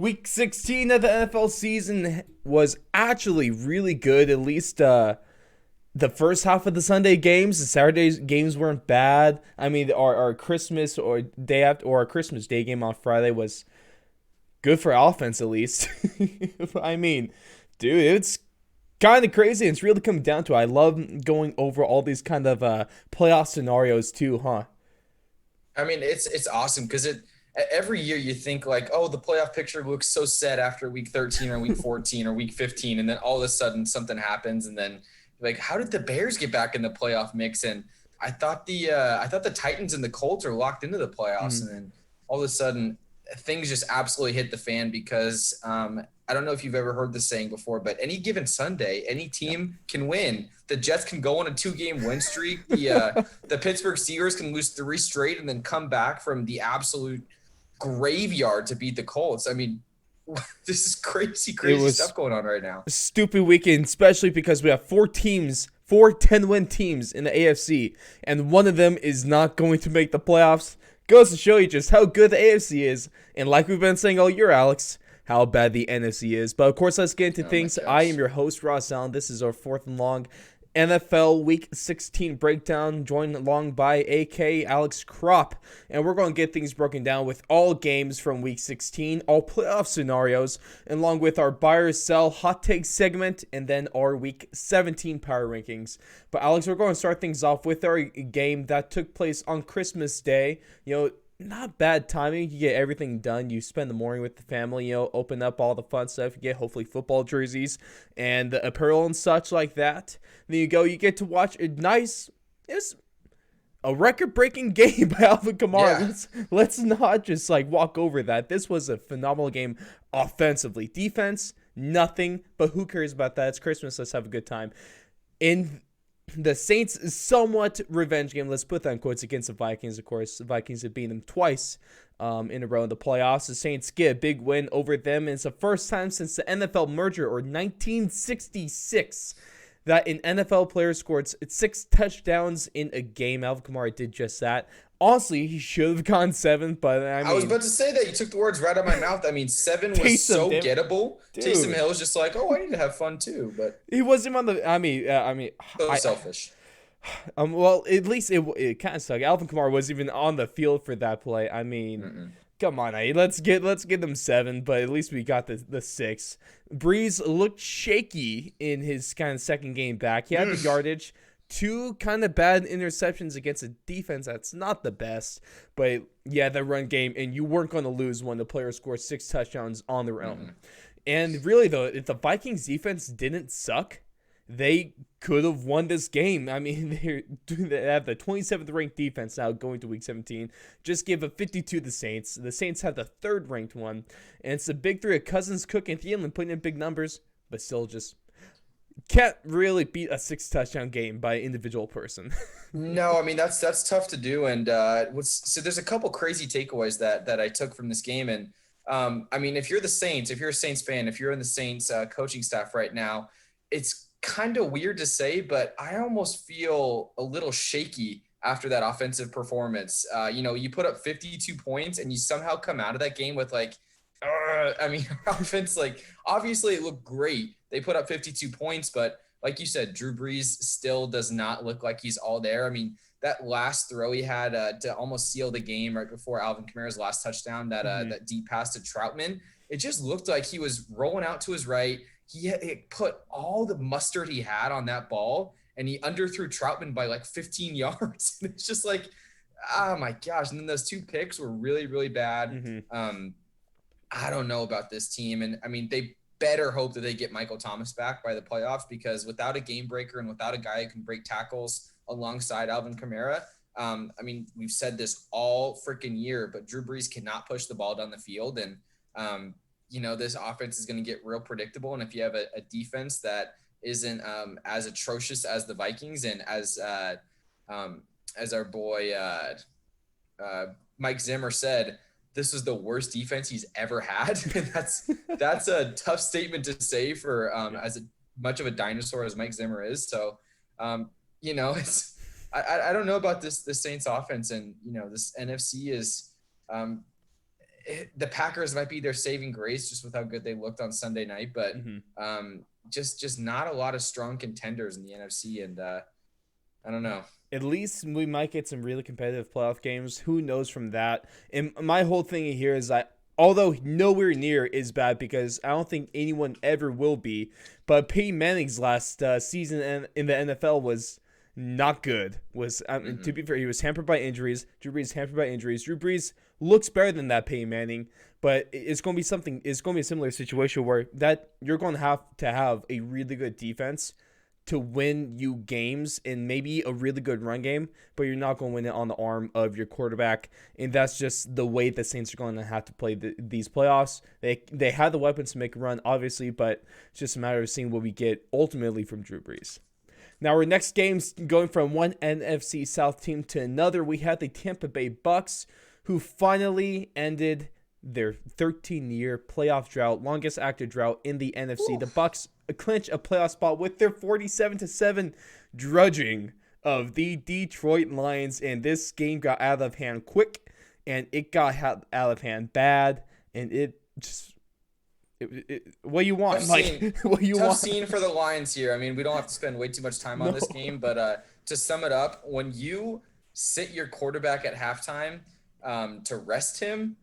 Week 16 of the NFL season was actually really good. At least the first half of the Sunday games. The Saturday games weren't bad. I mean, our Christmas or day after or our Christmas Day game on Friday was good for offense at least. I mean, dude, it's kind of crazy. It's really coming down to it. I love going over all these kind of playoff scenarios too, huh? I mean, it's awesome because every year you think like, oh, the playoff picture looks so set after week 13 or week 14 or week 15, and then all of a sudden something happens, and then like, how did the Bears get back in the playoff mix? And I thought the Titans and the Colts are locked into the playoffs, and Mhm. then all of a sudden things just absolutely hit the fan because I don't know if you've ever heard this saying before, but any given Sunday, any team can win. The Jets can go on a 2-game win streak. The Pittsburgh Steelers can lose 3 straight and then come back from the absolute graveyard to beat the Colts. I mean, this is crazy, It crazy was stuff going on right now. a stupid weekend, especially because we have four teams, four 10-win teams in the AFC, and one of them is not going to make the playoffs. Goes to show you just how good the AFC is, and like we've been saying all year, Alex, how bad the NFC is. But of course, let's get into Oh my things. I am gosh. your host, Ross Allen. This is our fourth and long NFL Week 16 breakdown, joined along by AK Alex Kropp. And we're going to get things broken down with all games from Week 16, all playoff scenarios, along with our buy or sell hot take segment, and then our Week 17 power rankings. But Alex, we're going to start things off with our game that took place on Christmas Day. Not bad timing. You get everything done. You spend the morning with the family, open up all the fun stuff. You get hopefully football jerseys and the apparel and such like that. Then you get to watch it's a record-breaking game by Alvin Kamara. Yeah. Let's not just like walk over that. This was a phenomenal game offensively. Defense, nothing, but who cares about that? It's Christmas. Let's have a good time. In the Saints' somewhat revenge game, let's put that in quotes, against the Vikings, of course. The Vikings have beaten them twice in a row in the playoffs. The Saints get a big win over them, and it's the first time since the NFL merger, or 1966, that an NFL player scored 6 touchdowns in a game. Alvin Kamara did just that. Honestly, he should have gone 7, but I I was mean, about to say that. You took the words right out of my mouth. I mean, 7 was Taysom, so damn it. gettable. Taysom Dude. Hill was just like, oh, I need to have fun too, but He wasn't on the. so I selfish. Well, at least it kind of sucked. Alvin Kamara wasn't even on the field for that play. I mean, Mm-mm. come on, let's get them 7, but at least we got the 6. Breeze looked shaky in his kind of second game back. He had the yardage, 2 kind of bad interceptions against a defense that's not the best, but yeah, the run game, and you weren't going to lose when the player scored 6 touchdowns on their own. Mm-mm. And really though, if the Vikings defense didn't suck, they could have won this game. I mean, they have the 27th ranked defense now going to week 17. Just give a 52 to the Saints. The Saints have the third ranked one. And it's the big three of Cousins, Cook, and Thielen putting in big numbers, but still just can't really beat a 6 touchdown game by an individual person. No, I mean that's tough to do. And so there's a couple crazy takeaways that I took from this game. And I mean, if you're the Saints, if you're a Saints fan, if you're in the Saints coaching staff right now, it's kind of weird to say, but I almost feel a little shaky after that offensive performance. You put up 52 points and you somehow come out of that game with like, I mean, our offense, like, obviously it looked great. They put up 52 points, but like you said, Drew Brees still does not look like he's all there. I mean, that last throw he had to almost seal the game right before Alvin Kamara's last touchdown, Mhm. that deep pass to Troutman, it just looked like he was rolling out to his right. He put all the mustard he had on that ball, and he underthrew Troutman by like 15 yards. It's just like, oh my gosh. And then those 2 picks were really, really bad. Mhm. Um, I don't know about this team. And I mean, they better hope that they get Michael Thomas back by the playoffs, because without a game breaker and without a guy who can break tackles alongside Alvin Kamara, I mean, we've said this all freaking year, but Drew Brees cannot push the ball down the field. And, this offense is going to get real predictable. And if you have a defense that isn't as atrocious as the Vikings, and as our boy Mike Zimmer said, this is the worst defense he's ever had. And that's a tough statement to say for Yeah. as much of a dinosaur as Mike Zimmer is. So, it's I don't know about this Saints offense, and this NFC is um, the Packers might be their saving grace just with how good they looked on Sunday night, but just not a lot of strong contenders in the NFC, and I don't know. At least we might get some really competitive playoff games. Who knows from that? And my whole thing here is that although nowhere near is bad because I don't think anyone ever will be, but Peyton Manning's last season in the NFL was not good. To be fair, he was hampered by injuries. Drew Brees hampered by injuries. Drew Brees looks better than that Peyton Manning, but it's going to be something. It's going to be a similar situation where that you're going to have a really good defense to win you games and maybe a really good run game, but you're not going to win it on the arm of your quarterback, and that's just the way the Saints are going to have to play these playoffs. They have the weapons to make a run, obviously, but it's just a matter of seeing what we get ultimately from Drew Brees. Now, our next game's going from one NFC South team to another. We had the Tampa Bay Bucs, who finally ended their 13-year playoff drought, longest active drought in the NFC. Ooh. The Bucs clinch a playoff spot with their 47-7 drudging of the Detroit Lions, and this game got out of hand quick, and it got out of hand bad, and it just what you want, what you tough want. Scene for the Lions here. I mean, we don't have to spend way too much time on this game, but to sum it up, when you sit your quarterback at halftime to rest him,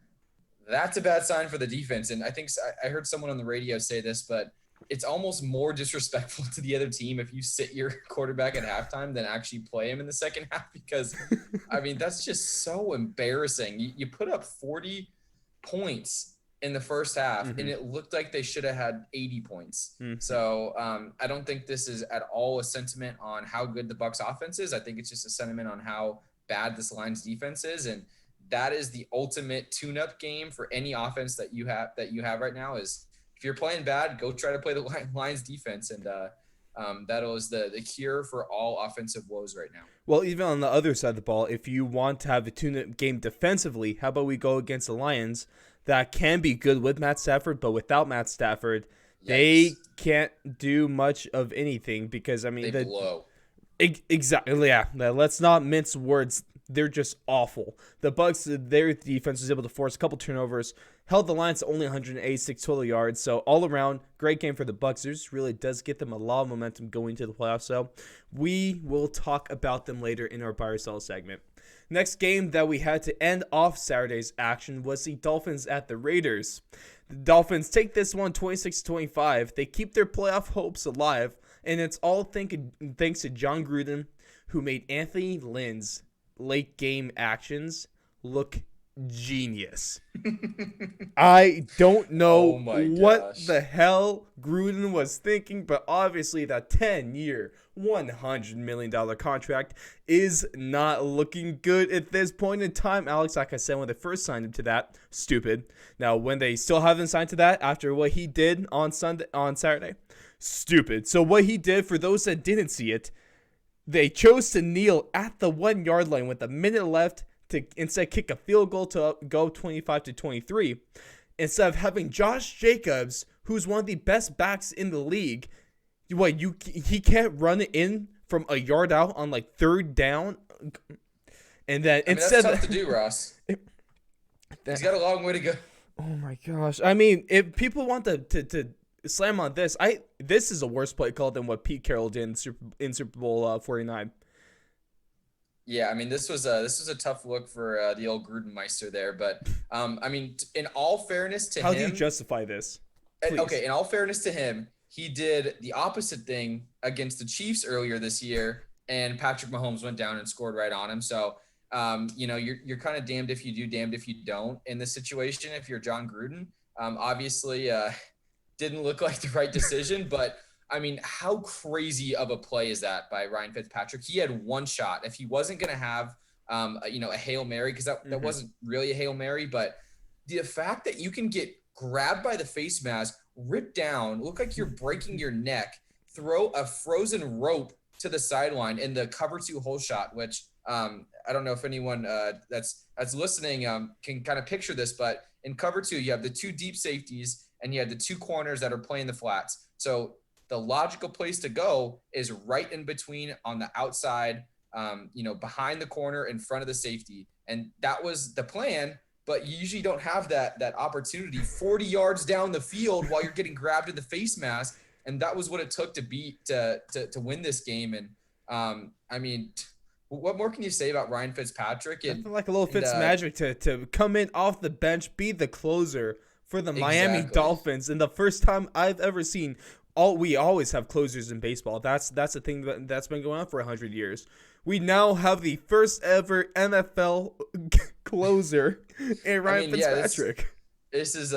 that's a bad sign for the defense. And I think I heard someone on the radio say this, but it's almost more disrespectful to the other team if you sit your quarterback at halftime than actually play him in the second half, because, I mean, that's just so embarrassing. You put up 40 points in the first half, and it looked like they should have had 80 points. So I don't think this is at all a sentiment on how good the Bucs offense is. I think it's just a sentiment on how bad this Lions defense is, and that is the ultimate tune-up game for any offense that you have right now. Is if you're playing bad, go try to play the Lions defense, and that is the cure for all offensive woes right now. Well, even on the other side of the ball, if you want to have a tune-up game defensively, how about we go against the Lions that can be good with Matt Stafford, but without Matt Stafford, they can't do much of anything because, I mean, they blow. Exactly, yeah. Let's not mince words. They're just awful. The Bucs, their defense was able to force a couple turnovers, held the Lions to only 186 total yards. So all around, great game for the Bucs. This really does get them a lot of momentum going to the playoffs. So we will talk about them later in our buy or sell segment. Next game that we had to end off Saturday's action was the Dolphins at the Raiders. The Dolphins take this one 26-25. They keep their playoff hopes alive, and it's all thanks to John Gruden, who made Anthony Lynn's late game actions look genius. I don't know what the hell Gruden was thinking, but obviously that 10-year, $100 million contract is not looking good at this point in time. Alex, like I said, when they first signed him to that, stupid. Now, when they still haven't signed to that after what he did on Saturday, stupid. So what he did, for those that didn't see it, they chose to kneel at the 1 yard line with a minute left to instead kick a field goal to go 25-23. Instead of having Josh Jacobs, who's one of the best backs in the league, he can't run it in from a yard out on like third down, and then instead that's tough to do, Ross. He's got a long way to go. Oh my gosh! I mean, if people want to slam on this, this is a worse play call than what Pete Carroll did in Super Bowl 49. Yeah, I mean, this was a tough look for the old Grudenmeister there, but I mean, in all fairness to him, how do you justify this? Please. Okay, in all fairness to him, he did the opposite thing against the Chiefs earlier this year, and Patrick Mahomes went down and scored right on him. So, you're kind of damned if you do, damned if you don't in this situation. If you're John Gruden, obviously didn't look like the right decision, but. I mean, how crazy of a play is that by Ryan Fitzpatrick? He had one shot. If he wasn't going to have, a Hail Mary, because that wasn't really a Hail Mary, but the fact that you can get grabbed by the face mask, ripped down, look like you're breaking your neck, throw a frozen rope to the sideline in the cover 2 hole shot, which I don't know if anyone that's listening can kind of picture this, but in cover 2, you have the 2 deep safeties and you have the 2 corners that are playing the flats. So the logical place to go is right in between on the outside, behind the corner in front of the safety. And that was the plan, but you usually don't have that opportunity 40 yards down the field while you're getting grabbed in the face mask. And that was what it took to win this game. And I mean, what more can you say about Ryan Fitzpatrick? Nothing like a little Fitz magic to come in off the bench, be the closer for the Miami Dolphins. And the first time I've ever seen, we always have closers in baseball. That's the thing that's been going on for 100 years. We now have the first ever NFL closer in Ryan Fitzpatrick. This is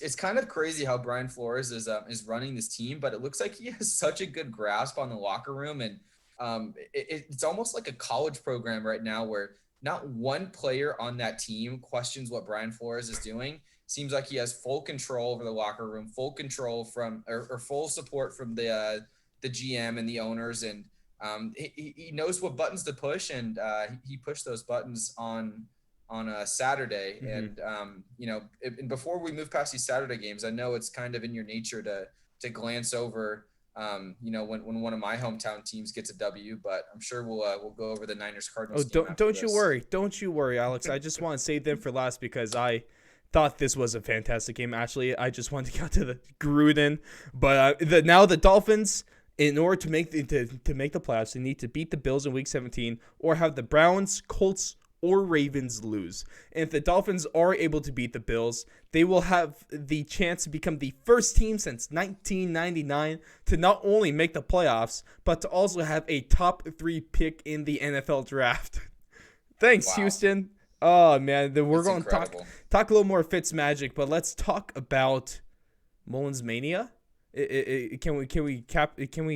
it's kind of crazy how Brian Flores is running this team, but it looks like he has such a good grasp on the locker room, and it's almost like a college program right now where not one player on that team questions what Brian Flores is doing. Seems like he has full control over the locker room, full control from or full support from the GM and the owners, and he knows what buttons to push, and he pushed those buttons on a Saturday. Mm-hmm. And and before we move past these Saturday games, I know it's kind of in your nature to glance over when one of my hometown teams gets a W, but I'm sure we'll go over the Niners Cardinals. Don't you worry, Alex. I just want to save them for last because I thought this was a fantastic game. Actually, I just wanted to get to the Gruden, but now the Dolphins, in order to make the playoffs, they need to beat the Bills in Week 17 or have the Browns, Colts, or Ravens lose. And if the Dolphins are able to beat the Bills, they will have the chance to become the first team since 1999 to not only make the playoffs, but to also have a top 3 pick in the NFL draft. Thanks, wow. Houston. Oh man, then we're going to talk a little more Fitz magic, but let's talk about Mullins Mania. Can we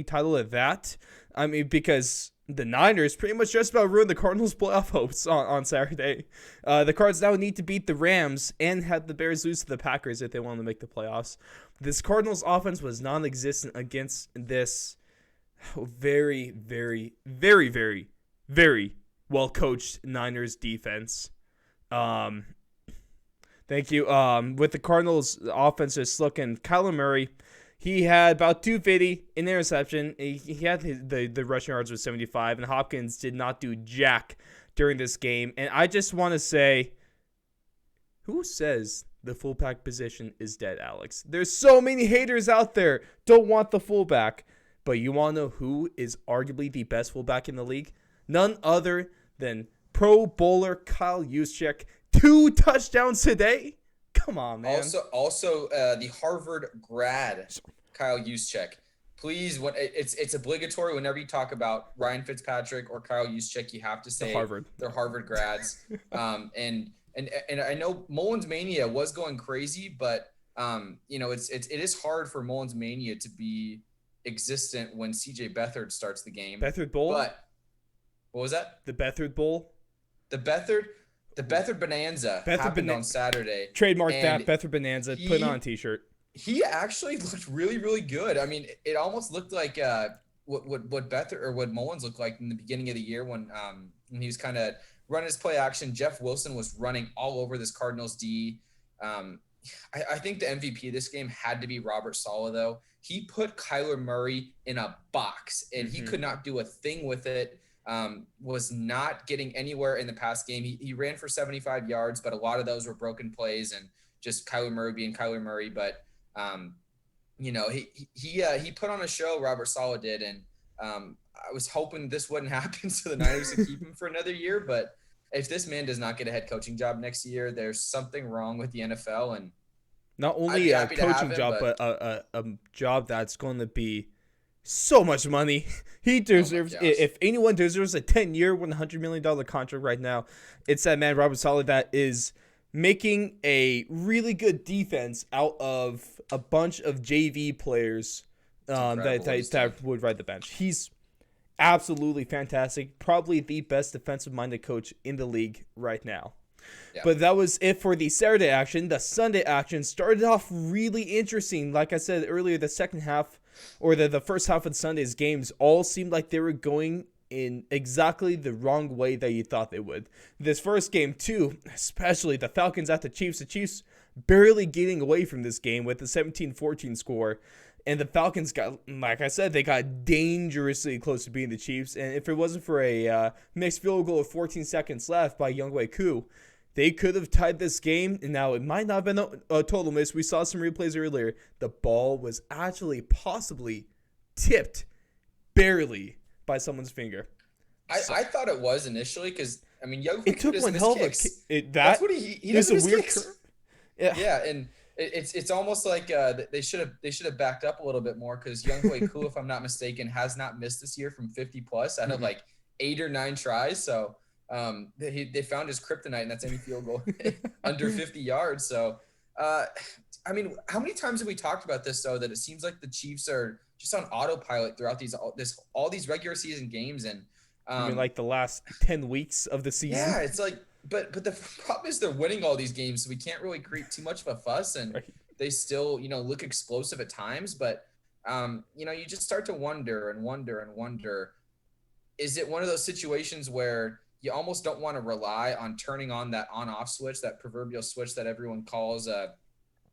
title it that? I mean, because the Niners pretty much just about ruined the Cardinals' playoff hopes on Saturday. The Cards now need to beat the Rams and have the Bears lose to the Packers if they want to make the playoffs. This Cardinals offense was non-existent against this very, very, very, very, very well-coached Niners defense. Thank you. With the Cardinals offense just looking, Kyler Murray, he had about 250 in interception. He had the rushing yards with 75, and Hopkins did not do jack during this game. And I just want to say, who says the fullback position is dead, Alex? There's so many haters out there. Don't want the fullback. But you want to know who is arguably the best fullback in the league? None other than Pro Bowler Kyle Juszczyk. 2 touchdowns today. Come on, man. Also, the Harvard grad Kyle Juszczyk. Please, it's obligatory whenever you talk about Ryan Fitzpatrick or Kyle Juszczyk, you have to say they're Harvard grads. And I know Mullins Mania was going crazy, but it is hard for Mullins Mania to be existent when CJ Beathard starts the game. Beathard Bowl. But what was that? The Beathard Bowl. The Beathard Bonanza happened on Saturday. Trademark that, Beathard Bonanza. Put on a t-shirt. He actually looked really, really good. I mean, it almost looked like what Beathard or what Mullins looked like in the beginning of the year when he was kind of running his play action. Jeff Wilson was running all over this Cardinals D. I think the MVP of this game had to be Robert Saleh, though. He put Kyler Murray in a box, and he could not do a thing with it. Was not getting anywhere in the past game. He ran for 75 yards, but a lot of those were broken plays and just Kyler Murray being Kyler Murray. But he put on a show, Robert Saleh did, and I was hoping this wouldn't happen to the Niners to keep him for another year. But if this man does not get a head coaching job next year, there's something wrong with the NFL. And not only a coaching job, but a job that's going to be so much money. He deserves, if anyone deserves a 10-year, $100 million contract right now, it's that man, Robert Saleh, that is making a really good defense out of a bunch of JV players that would ride the bench. He's absolutely fantastic. Probably the best defensive-minded coach in the league right now. Yeah. But that was it for the Saturday action. The Sunday action started off really interesting. Like I said earlier, the second half or the first half of Sunday's games all seemed like they were going in exactly the wrong way that you thought they would. This first game, too, especially the Falcons at the Chiefs barely getting away from this game with the 17-14 score. And the Falcons got, like I said, they got dangerously close to beating the Chiefs. And if it wasn't for a missed field goal with 14 seconds left by Younghoe Koo, They could have tied this game, and now it might not have been a total miss. We saw some replays earlier. The ball was actually possibly tipped barely by someone's finger. I thought it was initially because, I mean, Young It took one hell of a kick. That's what he does. A weird curve. Yeah, and it's almost like they should have backed up a little bit more because Young Koo, if I'm not mistaken, has not missed this year from 50 plus out of like 8 or 9 tries. So they found his kryptonite, and that's any field goal under 50 yards. So I mean, how many times have we talked about this though? That it seems like the Chiefs are just on autopilot throughout all these regular season games, and I mean, like the last 10 weeks of the season. Yeah, it's like, but the problem is they're winning all these games, so we can't really create too much of a fuss, and they still, look explosive at times. But, you just start to wonder. Is it one of those situations where you almost don't want to rely on turning on that on-off switch, that proverbial switch that everyone calls,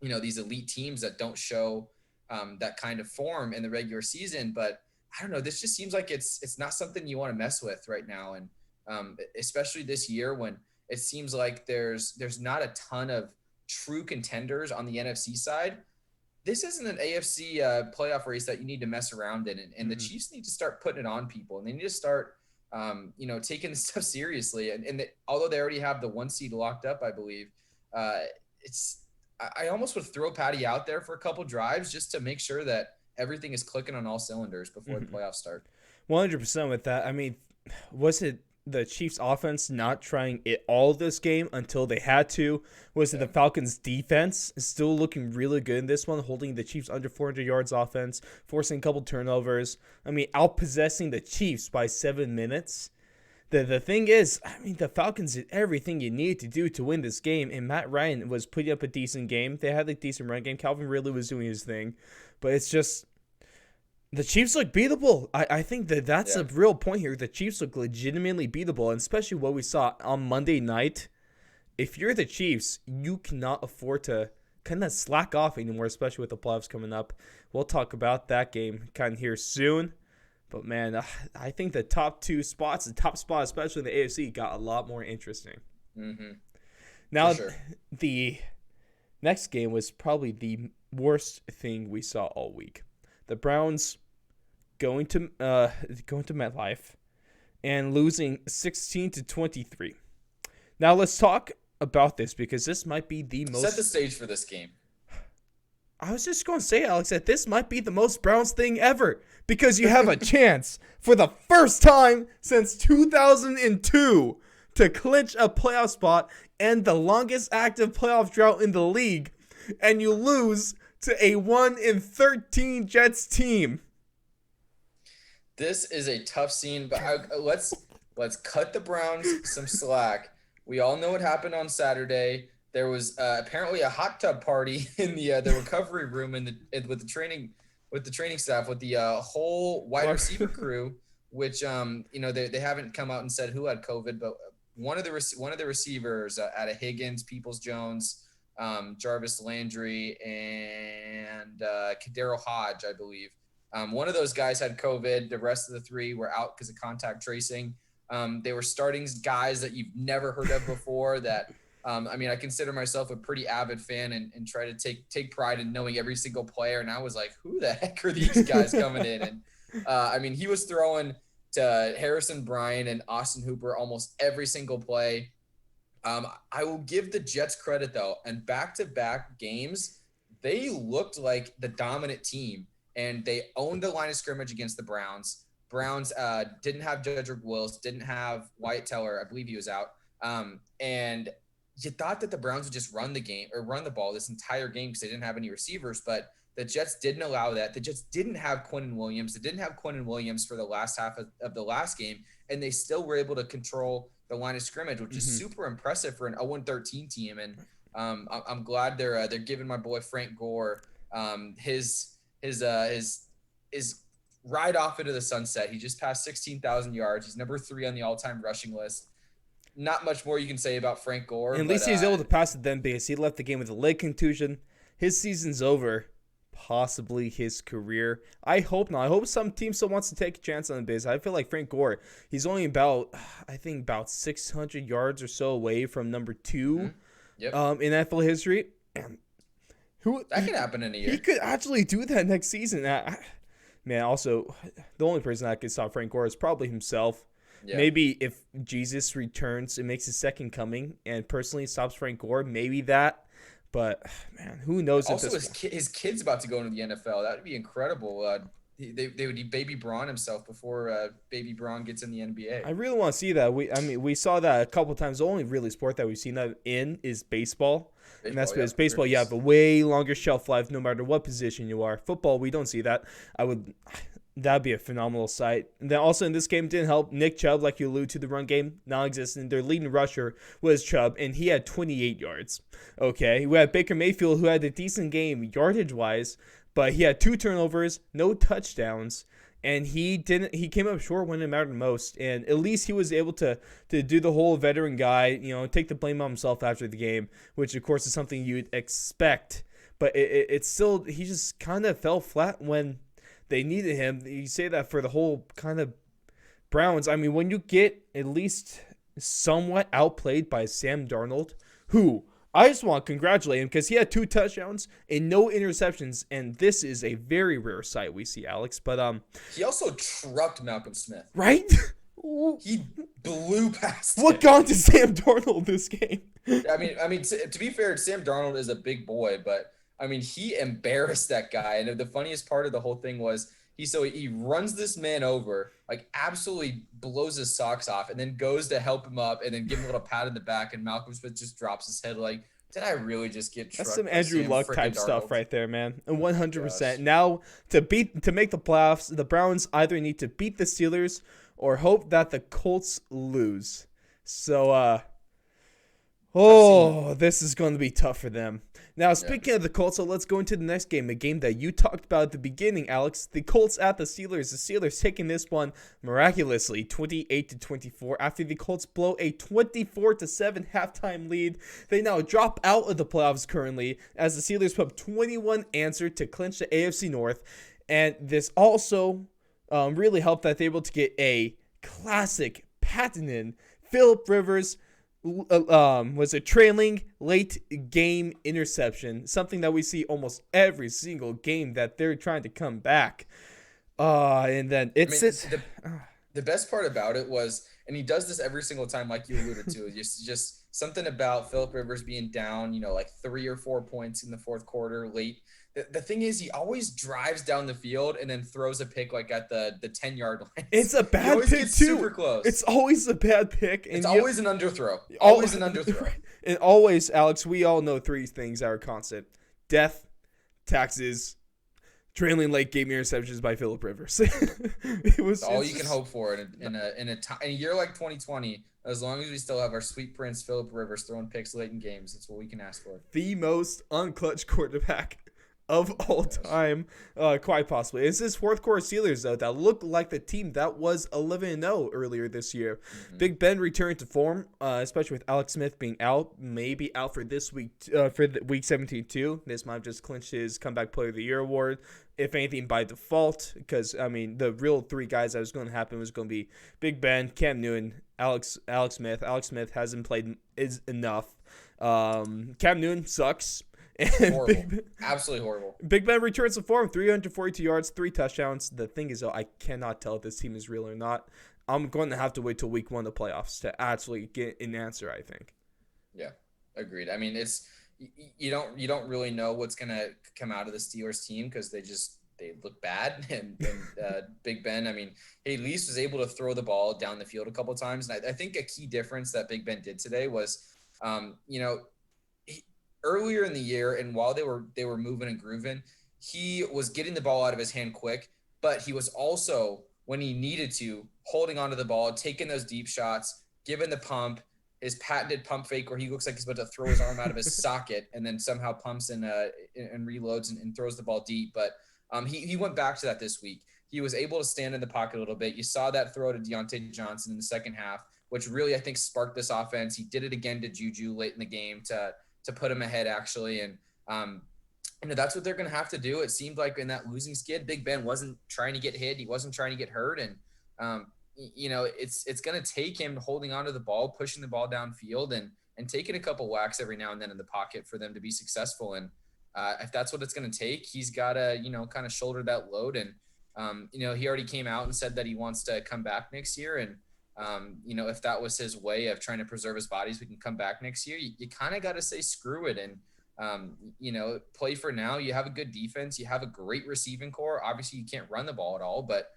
these elite teams that don't show that kind of form in the regular season, but I don't know. This just seems like it's not something you want to mess with right now, and especially this year when it seems like there's not a ton of true contenders on the NFC side. This isn't an AFC playoff race that you need to mess around in, and the Chiefs need to start putting it on people, and they need to start, taking this stuff seriously. And although they already have the 1 seed locked up, I believe, I almost would throw Patty out there for a couple drives just to make sure that everything is clicking on all cylinders before the playoffs start. 100% with that. I mean, was it the Chiefs offense not trying it all this game until they had to? Was it the Falcons defense still looking really good in this one, holding the Chiefs under 400 yards offense, forcing a couple turnovers? I mean, outpossessing the Chiefs by 7 minutes. The thing is, I mean, the Falcons did everything you need to do to win this game, and Matt Ryan was putting up a decent game. They had a decent run game. Calvin Ridley was doing his thing. But it's just, the Chiefs look beatable. I think that's a real point here. The Chiefs look legitimately beatable, and especially what we saw on Monday night. If you're the Chiefs, you cannot afford to kind of slack off anymore, especially with the playoffs coming up. We'll talk about that game kind of here soon. But, man, I think the top spot, especially in the AFC, got a lot more interesting. Mm-hmm. Now, the next game was probably the worst thing we saw all week. The Browns going to MetLife and losing 16-23. Now, let's talk about this because this might be the most... Set the stage for this game. I was just going to say, Alex, that this might be the most Browns thing ever because you have a chance for the first time since 2002 to clinch a playoff spot and the longest active playoff drought in the league, and you lose to a 1-13 Jets team. This is a tough scene, but let's cut the Browns some slack. We all know what happened on Saturday. There was apparently a hot tub party in the recovery room with the training staff, with the whole wide receiver crew, which they haven't come out and said who had COVID, but one of the receivers out of Higgins, Peoples-Jones, Jarvis Landry, and Kadero Hodge, I believe. One of those guys had COVID. The rest of the 3 were out because of contact tracing. They were starting guys that you've never heard of before that. I consider myself a pretty avid fan and try to take pride in knowing every single player. And I was like, who the heck are these guys coming in? And he was throwing to Harrison Bryant and Austin Hooper almost every single play. I will give the Jets credit, though. And back-to-back games, they looked like the dominant team. And they owned the line of scrimmage against the Browns. Browns didn't have Jedrick Wills, didn't have Wyatt Teller. I believe he was out. And you thought that the Browns would just run the ball this entire game because they didn't have any receivers, but the Jets didn't allow that. The Jets didn't have Quinnen Williams. They didn't have Quinnen Williams for the last half of the last game, and they still were able to control the line of scrimmage, which is super impressive for an 0-13 team. And I'm glad they're giving my boy Frank Gore his ride off into the sunset. He just passed 16,000 yards. He's number 3 on the all-time rushing list. Not much more you can say about Frank Gore. At least he's able to pass it then because he left the game with a leg contusion. His season's over, possibly his career. I hope not. I hope some team still wants to take a chance on the biz. I feel like Frank Gore, he's only about 600 yards or so away from number 2 Mm-hmm. Yep. in NFL history. That could happen in a year. He could actually do that next season. Man, also, the only person that could stop Frank Gore is probably himself. Yeah. Maybe if Jesus returns and makes his second coming and personally stops Frank Gore, maybe that. But, man, who knows? Also, his kid's about to go into the NFL. That would be incredible. They would baby Braun himself before baby Braun gets in the NBA. I really want to see that. We saw that a couple of times. The only really sport that we've seen that in is baseball. And that's because baseball, you have a way longer shelf life no matter what position you are. Football, we don't see that. That'd be a phenomenal sight. And then also in this game, didn't help Nick Chubb, like you allude to, the run game, non-existent. Their leading rusher was Chubb, and he had 28 yards. Okay, we had Baker Mayfield, who had a decent game yardage-wise, but he had 2 turnovers, no touchdowns, and he came up short when it mattered most. And at least he was able to do the whole veteran guy, take the blame on himself after the game, which of course is something you'd expect. But it's still, he just kind of fell flat when they needed him. You say that for the whole kind of Browns. I mean, when you get at least somewhat outplayed by Sam Darnold, who I just want to congratulate him because he had 2 touchdowns and no interceptions, and this is a very rare sight we see, Alex. But he also trucked Malcolm Smith. Right? He blew past What gone to Sam Darnold this game? I mean, to be fair, Sam Darnold is a big boy, but I mean, he embarrassed that guy. And the funniest part of the whole thing was he runs this man over, like absolutely blows his socks off, and then goes to help him up and then give him a little pat in the back, and Malcolm Smith just drops his head like, did I really just get trucked? That's some Andrew Luck type Darnold? Stuff right there, man. And 100%. Now, to make the playoffs, the Browns either need to beat the Steelers or hope that the Colts lose. So, this is going to be tough for them. Now, speaking of the Colts, so let's go into the next game, a game that you talked about at the beginning, Alex. The Colts at the Steelers. The Steelers taking this one miraculously, 28-24, after the Colts blow a 24-7 halftime lead. They now drop out of the playoffs currently, as the Steelers put up 21 answered to clinch the AFC North. And this also really helped that they were able to get a classic, patented Phillip Rivers was a trailing late game interception, something that we see almost every single game that they're trying to come back. And then the best part about it was, and he does this every single time, like you alluded to, just something about Phillip Rivers being down, like 3 or 4 points in the fourth quarter late. The thing is, he always drives down the field and then throws a pick like at the 10-yard line. It's a bad pick too. Super close. It's always a bad pick. And it's always an underthrow. Always an underthrow. And always, Alex, we all know 3 things that are constant: death, taxes, trailing late game interceptions by Phillip Rivers. It's all you can hope for in a year like 2020. As long as we still have our sweet prince Phillip Rivers throwing picks late in games, that's what we can ask for. The most unclutched quarterback of all time, quite possibly. It's his fourth quarter Steelers, though, that looked like the team that was 11-0 earlier this year. Mm-hmm. Big Ben returned to form, especially with Alex Smith being out, maybe out for this week, for week 17 too. This might have just clinched his Comeback Player of the Year award, if anything, by default, because, I mean, the real 3 guys that was going to happen was going to be Big Ben, Cam Newton, Alex Smith. Alex Smith hasn't played enough. Cam Newton sucks. Horrible. Absolutely horrible. Big Ben returns to form, 342 yards, 3 touchdowns. The thing is, though, I cannot tell if this team is real or not. I'm going to have to wait till week 1 of the playoffs to actually get an answer, I think. Yeah, agreed. I mean, it's you don't really know what's going to come out of the Steelers team because they look bad. And Big Ben, I mean, he at least was able to throw the ball down the field a couple of times. And I think a key difference that Big Ben did today was, earlier in the year, and while they were moving and grooving, he was getting the ball out of his hand quick, but he was also, when he needed to, holding onto the ball, taking those deep shots, giving the pump, his patented pump fake where he looks like he's about to throw his arm out of his socket and then somehow pumps and reloads and throws the ball deep. But he went back to that this week. He was able to stand in the pocket a little bit. You saw that throw to Deontay Johnson in the second half, which really, I think, sparked this offense. He did it again to Juju late in the game to put him ahead, actually. And that's what they're going to have to do. It seemed like in that losing skid, Big Ben wasn't trying to get hit. He wasn't trying to get hurt. And, it's going to take him holding onto the ball, pushing the ball downfield and taking a couple whacks every now and then in the pocket for them to be successful. And if that's what it's going to take, he's got to, kind of shoulder that load. And, he already came out and said that he wants to come back next year. And, if that was his way of trying to preserve his body so we can come back next year, you kind of got to say screw it and, play for now. You have a good defense. You have a great receiving core. Obviously, you can't run the ball at all, but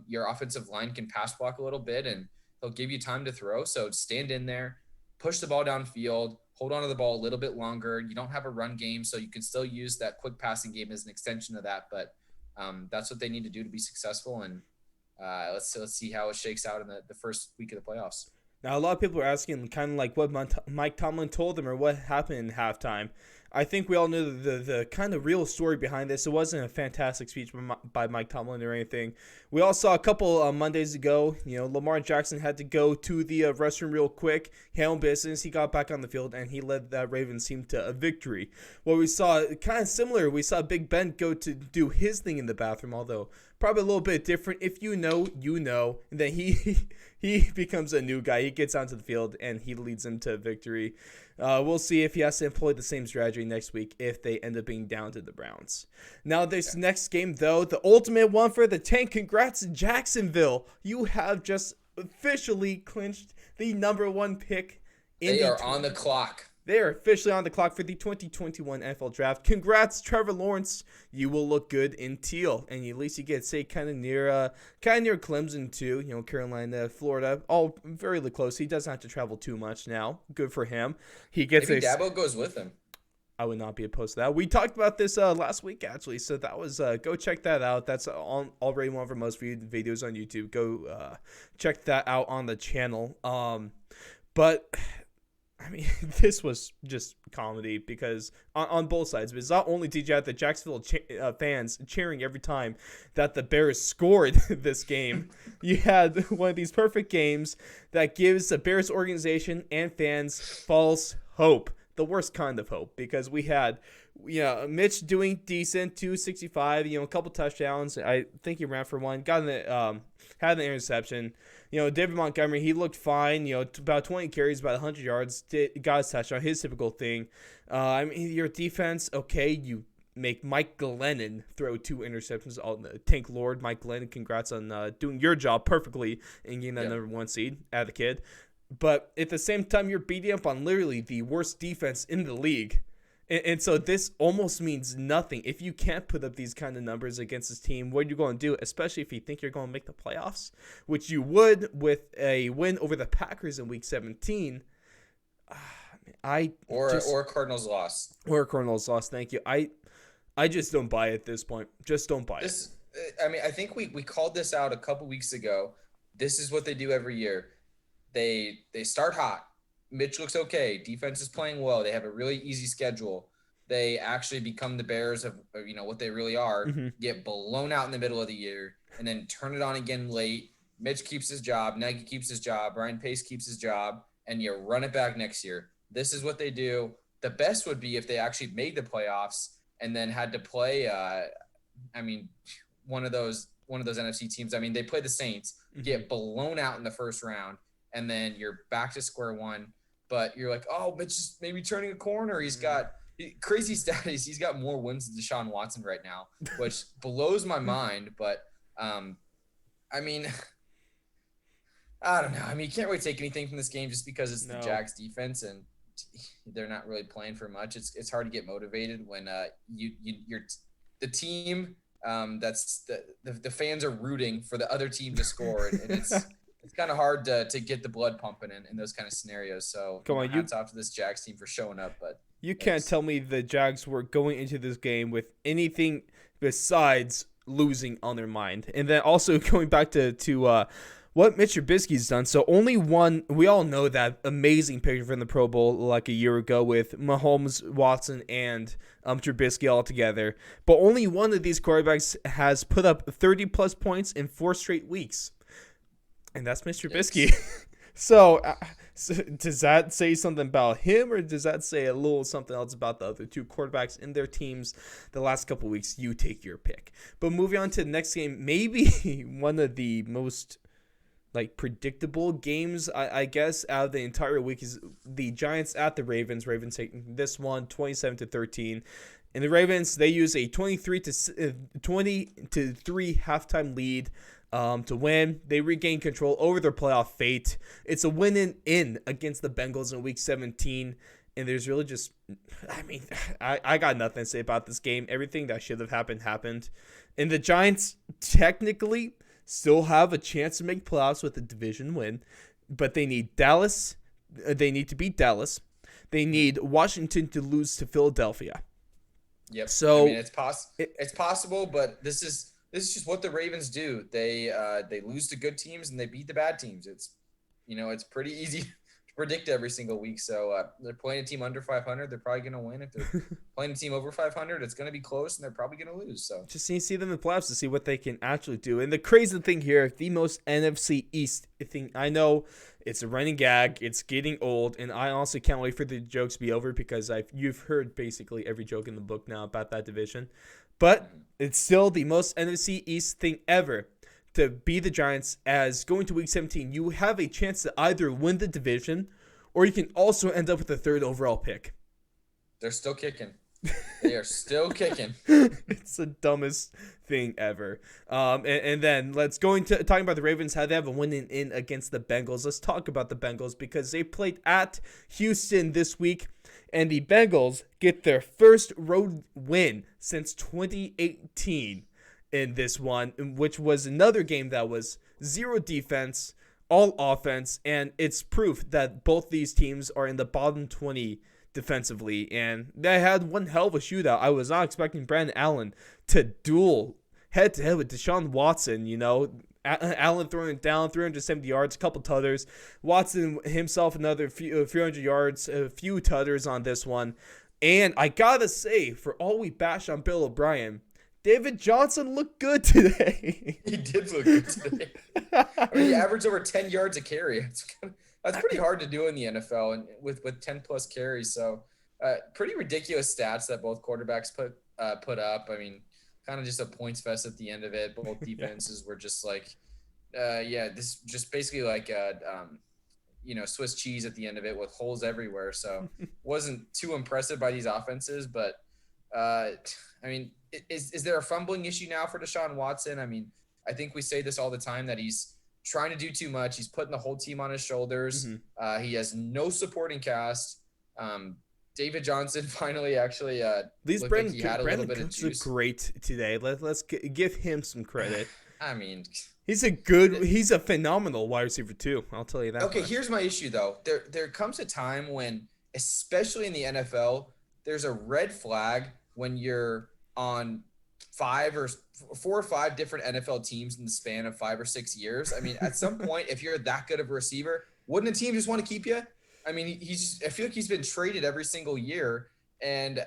your offensive line can pass block a little bit, and he'll give you time to throw. So stand in there, push the ball downfield, hold on to the ball a little bit longer. You don't have a run game, so you can still use that quick passing game as an extension of that. But that's what they need to do to be successful. And let's see how it shakes out in the first week of the playoffs. Now, a lot of people are asking kind of like what Mike Tomlin told them or what happened in halftime. I think we all know the kind of real story behind this. It wasn't a fantastic speech by Mike Tomlin or anything. We all saw a couple Mondays ago, Lamar Jackson had to go to the restroom real quick, handle business. He got back on the field, and he led that Ravens team to a victory. What we saw, kind of similar, we saw Big Ben go to do his thing in the bathroom, although probably a little bit different. If you know, you know. And then he becomes a new guy. He gets onto the field, and he leads them to victory. We'll see if he has to employ the same strategy next week if they end up being down to the Browns. Now, this next game, though, the ultimate one for the tank. Congrats, Jacksonville. You have just officially clinched the number one pick. They are on the clock. They are officially on the clock for the 2021 NFL Draft. Congrats, Trevor Lawrence. You will look good in teal, and at least you get kind of near Clemson too. Carolina, Florida, all fairly close. He doesn't have to travel too much now. Good for him. Maybe Dabo goes with him. I would not be opposed to that. We talked about this last week, actually, so that was go check that out. That's already one of our most viewed videos on YouTube. Go check that out on the channel. But I mean, this was just comedy because on both sides. Because not only did you have the Jacksonville fans cheering every time that the Bears scored this game, you had one of these perfect games that gives the Bears organization and fans false hope. The worst kind of hope, because we had Mitch doing decent, 265, a couple touchdowns. I think he ran for one, had an interception. David Montgomery, he looked fine, about 20 carries, about 100 yards, got his touchdown, his typical thing. Your defense, okay, you make Mike Glennon throw 2 interceptions. Tank Lord, Mike Glennon, congrats on doing your job perfectly and getting that number 1 seed at the kid. But at the same time, you're beating up on literally the worst defense in the league. And so this almost means nothing. If you can't put up these kind of numbers against this team, what are you going to do? Especially if you think you're going to make the playoffs, which you would with a win over the Packers in Week 17. Or a Cardinals loss. Or a Cardinals loss, thank you. I just don't buy it at this point. Just don't buy it. I think we called this out a couple weeks ago. This is what they do every year. They start hot. Mitch looks okay. Defense is playing well. They have a really easy schedule. They actually become the Bears of what they really are. Mm-hmm. Get blown out in the middle of the year and then turn it on again late. Mitch keeps his job. Nagy keeps his job. Ryan Pace keeps his job, and you run it back next year. This is what they do. The best would be if they actually made the playoffs and then had to play. One of those NFC teams. They play the Saints, get blown out in the first round. And then you're back to square one, but you're like, oh, Mitch is maybe turning a corner. He's got crazy stats. He's got more wins than Deshaun Watson right now, which blows my mind. But, I don't know. You can't really take anything from this game just because it's the Jags defense and they're not really playing for much. It's hard to get motivated when you're the team that's the fans are rooting for the other team to score, and it's kind of hard to get the blood pumping in those kind of scenarios. So hats off to this Jags team for showing up. But you can't tell me the Jags were going into this game with anything besides losing on their mind. And then also going back to what Mitch Trubisky's done. So only one, we all know that amazing picture from the Pro Bowl like a year ago with Mahomes, Watson, and Trubisky all together. But only one of these quarterbacks has put up 30-plus points in 4 straight weeks. And that's Mr. Trubisky. So does that say something about him, or does that say a little something else about the other two quarterbacks in their teams the last couple of weeks? You take your pick. But moving on to the next game, maybe one of the most predictable games, I guess, out of the entire week is the Giants at the Ravens. Ravens taking this one 27-13. And the Ravens, they use a 20-3 halftime lead to win. They regain control over their playoff fate. It's a win-in against the Bengals in Week 17. And there's really just, I got nothing to say about this game. Everything that should have happened. And the Giants technically still have a chance to make playoffs with a division win. But they need Dallas. They need to beat Dallas. They need Washington to lose to Philadelphia. Yep. So it's possible, but this is just what the Ravens do. They lose to good teams and they beat the bad teams. It's pretty easy to predict every single week. So they're playing a team under 500, they're probably going to win. If they're playing a team over 500, it's going to be close and they're probably going to lose. So just need to see them in the playoffs to see what they can actually do. And the crazy thing here, the most NFC East thing, I know it's a running gag, it's getting old, and I honestly can't wait for the jokes to be over because you've heard basically every joke in the book now about that division. But it's still the most NFC East thing ever to be the Giants, as going to Week 17, you have a chance to either win the division or you can also end up with the third overall pick. They're still kicking. They are still kicking. It's the dumbest thing ever. And then let's go into talking about the Ravens, how they have a win in against the Bengals. Let's talk about the Bengals because they played at Houston this week, and the Bengals get their first road win since 2018 in this one, which was another game that was zero defense, all offense, and it's proof that both these teams are in the bottom 20 defensively, and they had one hell of a shootout. I was not expecting Brandon Allen to duel head-to-head with Deshaun Watson. Allen throwing it down 370 yards, a couple tutters. Watson himself another few hundred yards, a few tutters on this one. And I gotta say, for all we bash on Bill O'Brien, David Johnson looked good today. He did look good today. He averaged over 10 yards a carry. That's pretty hard to do in the NFL and with 10 plus carries. So pretty ridiculous stats that both quarterbacks put up. Kind of just a points fest at the end of it. Both defenses were just this just basically Swiss cheese at the end of it with holes everywhere. So wasn't too impressive by these offenses, but is there a fumbling issue now for Deshaun Watson? I think we say this all the time that he's trying to do too much. He's putting the whole team on his shoulders. Mm-hmm. He has no supporting cast. David Johnson finally actually looked like he had a little bit of juice. Great today. Let's give him some credit. He's a phenomenal wide receiver too. I'll tell you that. Okay, here's my issue though. There comes a time when, especially in the NFL, there's a red flag when you're on 4 or 5 different NFL teams in the span of 5 or 6 years. At some point, if you're that good of a receiver, wouldn't a team just want to keep you? I feel like he's been traded every single year, and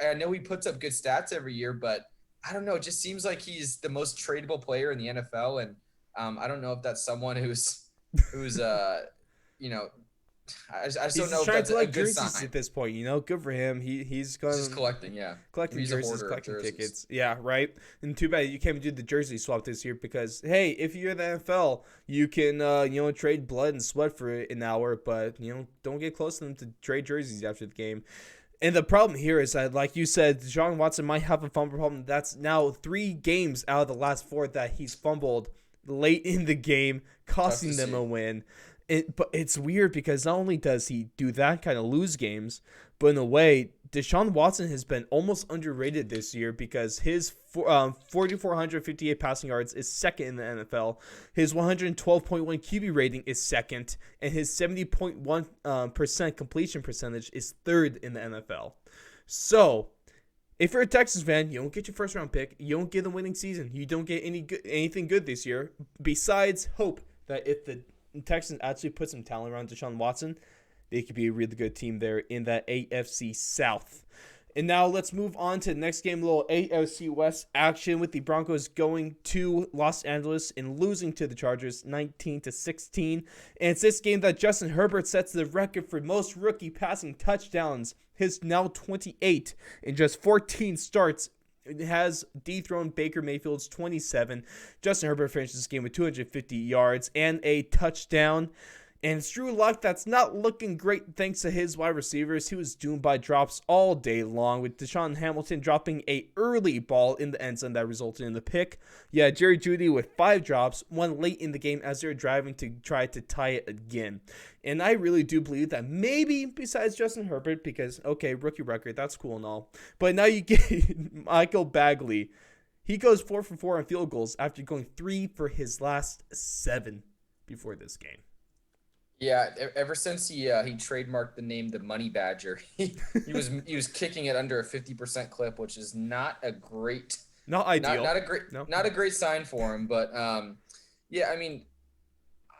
I know he puts up good stats every year, but I don't know. It just seems like he's the most tradable player in the NFL, and I don't know if that's someone who's I just don't know if that's a good sign at this point. Good for him. He's just collecting, collecting jerseys, collecting tickets. Yeah, right. And too bad you can't do the jersey swap this year because hey, if you're in the NFL, you can trade blood and sweat for an hour, but don't get close to them to trade jerseys after the game. And the problem here is that, like you said, Deshaun Watson might have a fumble problem. That's now 3 games out of the last 4 that he's fumbled late in the game, costing them a win. But it's weird because not only does he do that, kind of lose games, but in a way, Deshaun Watson has been almost underrated this year because his 4,458 passing yards is second in the NFL. His 112.1 QB rating is second, and his 70.1% completion percentage is third in the NFL. So, if you're a Texans fan, you don't get your first round pick. You don't get the winning season. You don't get anything good this year besides hope that if the Texans actually put some talent around Deshaun Watson, they could be a really good team there in that AFC South. And now let's move on to the next game, a little AFC West action with the Broncos going to Los Angeles and losing to the Chargers 19-16. And it's this game that Justin Herbert sets the record for most rookie passing touchdowns. His now 28 in just 14 starts. It has dethroned Baker Mayfield's 27. Justin Herbert finished this game with 250 yards and a touchdown. And it's Drew Lock that's not looking great thanks to his wide receivers. He was doomed by drops all day long, with Deshaun Hamilton dropping a early ball in the end zone that resulted in the pick. Yeah, Jerry Jeudy with 5 drops, one late in the game as they were driving to try to tie it again. And I really do believe that maybe besides Justin Herbert, because, okay, rookie record, that's cool and all. But now you get Michael Bagley. He goes 4 for 4 on field goals after going 3 for his last 7 before this game. Yeah, ever since he trademarked the name the Money Badger, he was kicking it under a 50% clip, which is not a great, not ideal, not a great sign for him. But yeah, I mean,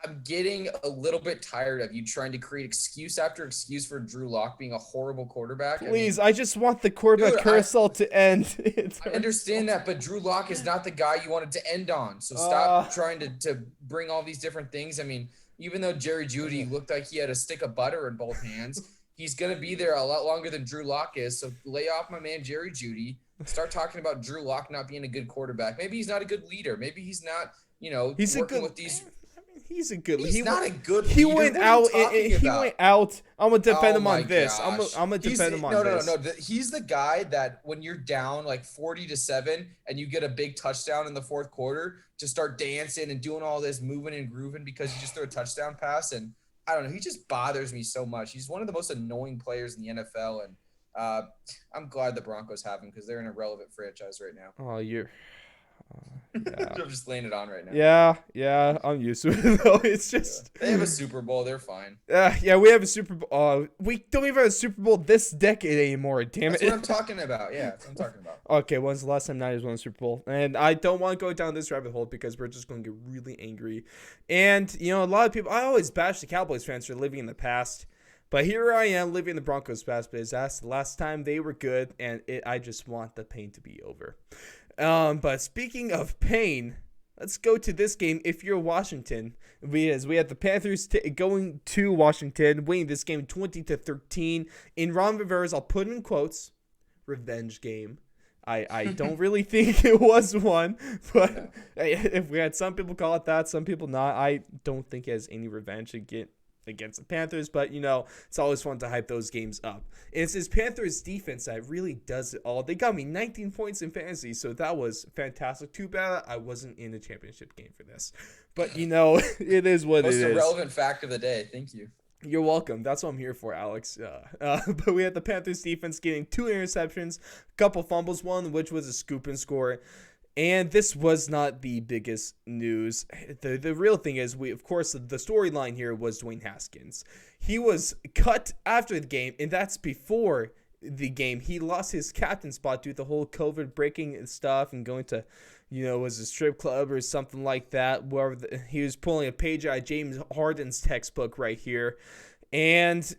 I'm getting a little bit tired of you trying to create excuse after excuse for Drew Lock being a horrible quarterback. Please, I just want the quarterback carousel to end. I understand that, but Drew Lock is not the guy you wanted to end on. So stop trying to bring all these different things. I mean, even though Jerry Jeudy looked like he had a stick of butter in both hands, he's going to be there a lot longer than Drew Lock is. So lay off my man Jerry Jeudy. Start talking about Drew Lock not being a good quarterback. Maybe he's not a good leader. Maybe he's not, he's working with these. He's a good. He's not a good leader. He went out. He went out. I'm gonna defend him on this. I'm gonna defend him on this. No. He's the guy that when you're down like 40-7 and you get a big touchdown in the fourth quarter, to start dancing and doing all this moving and grooving because you just threw a touchdown pass. And I don't know. He just bothers me so much. He's one of the most annoying players in the NFL, and I'm glad the Broncos have him because they're an irrelevant franchise right now. Oh, you're. Yeah. I'm just laying it on right now. Yeah, I'm used to it though. It's just they have a Super Bowl, they're fine. Yeah, we have a Super Bowl. We don't even have a Super Bowl this decade anymore. Damn it. That's what I'm talking about. Yeah, that's what I'm talking about. Okay, when's the last time Niners won a Super Bowl? And I don't want to go down this rabbit hole because we're just going to get really angry. And a lot of people. I always bash the Cowboys fans for living in the past. But here I am living in the Broncos past because that's the last time they were good, and I just want the pain to be over. But speaking of pain, let's go to this game. If you're Washington, we have the Panthers going to Washington, winning this game 20-13. In Ron Rivera's, I'll put in quotes, revenge game. I don't really think it was one, but if we had some people call it that, some people not. I don't think it has any revenge against the Panthers, but it's always fun to hype those games up. And it's this Panthers defense that really does it all. They got me 19 points in fantasy, so that was fantastic. Too bad I wasn't in a championship game for this, but it is what it is. Most irrelevant fact of the day. Thank you. You're welcome. That's what I'm here for, Alex. But we had the Panthers defense getting 2 interceptions, a couple fumbles, one which was a scoop and score. And this was not the biggest news. The real thing is, of course, the storyline here was Dwayne Haskins. He was cut after the game, and that's before the game. He lost his captain spot due to the whole COVID breaking and stuff and going to, was a strip club or something like that, where he was pulling a page out of James Harden's textbook right here. And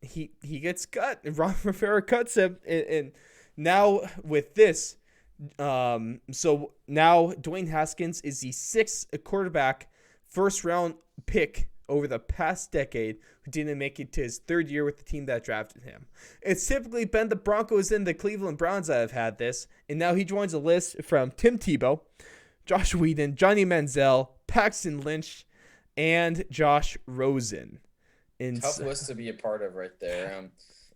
he gets cut, and Ron Rivera cuts him. And now with this, so now Dwayne Haskins is the 6th quarterback first round pick over the past decade who didn't make it to his 3rd year with the team that drafted him. It's typically been the Broncos and the Cleveland Browns that have had this, and now he joins a list from Tim Tebow, Josh Whedon, Johnny Manziel, Paxton Lynch, and Josh Rosen. Tough list to be a part of right there.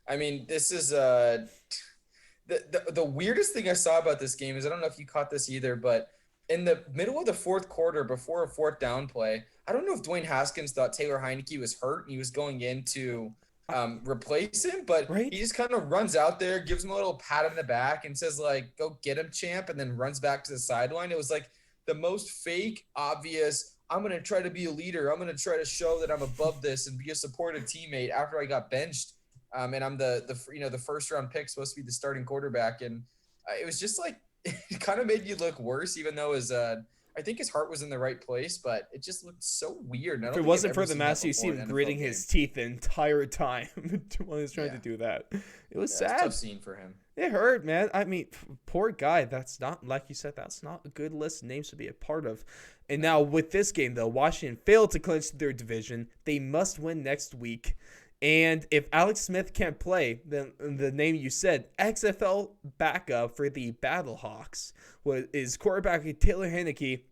I mean, this is The weirdest thing I saw about this game is, I don't know if you caught this either, but in the middle of the fourth quarter, before a 4th down play, I don't know if Dwayne Haskins thought Taylor Heineke was hurt and he was going in to replace him, but he just kind of runs out there, gives him a little pat on the back and says, like, go get him, champ, and then runs back to the sideline. It was like the most fake, obvious, I'm going to try to be a leader. I'm going to try to show that I'm above this and be a supportive teammate after I got benched. And I'm the first round pick, supposed to be the starting quarterback. And it was just like, it kind of made you look worse, even though as a I think his heart was in the right place, but it just looked so weird. And I If don't it think I've wasn't ever for the seen that mask, you see before in him an NFL gritting game. his teeth the entire time when he was trying to Yeah. do that. It was Yeah, it's a tough sad. scene for him. It hurt, man. I mean, poor guy. That's not, like you said, that's not a good list of names to be a part of. And now with this game, though, Washington failed to clinch their division. They must win next week. And if Alex Smith can't play, then the name you said, XFL backup for the Battlehawks, is quarterback Taylor Heinicke,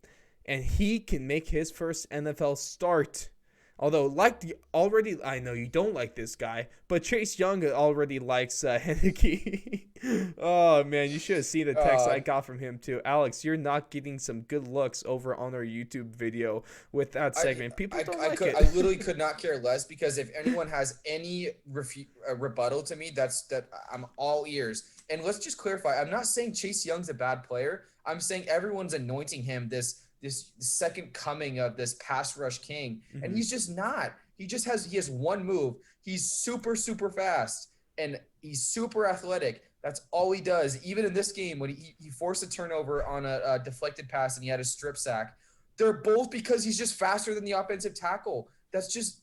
and he can make his first NFL start. Although, I know you don't like this guy, but Chase Young already likes Heinicke. Oh, man, you should have seen the text I got from him, too. Alex, you're not getting some good looks over on our YouTube video with that segment. People don't like it. I literally could not care less, because if anyone has any rebuttal to me, I'm all ears. And let's just clarify, I'm not saying Chase Young's a bad player. I'm saying everyone's anointing him this second coming of this pass rush king, and he's just not. He has one move. He's super fast, and he's super athletic. That's all he does. Even in this game, when he forced a turnover on a deflected pass and he had a strip sack, they're both because he's just faster than the offensive tackle. That's just,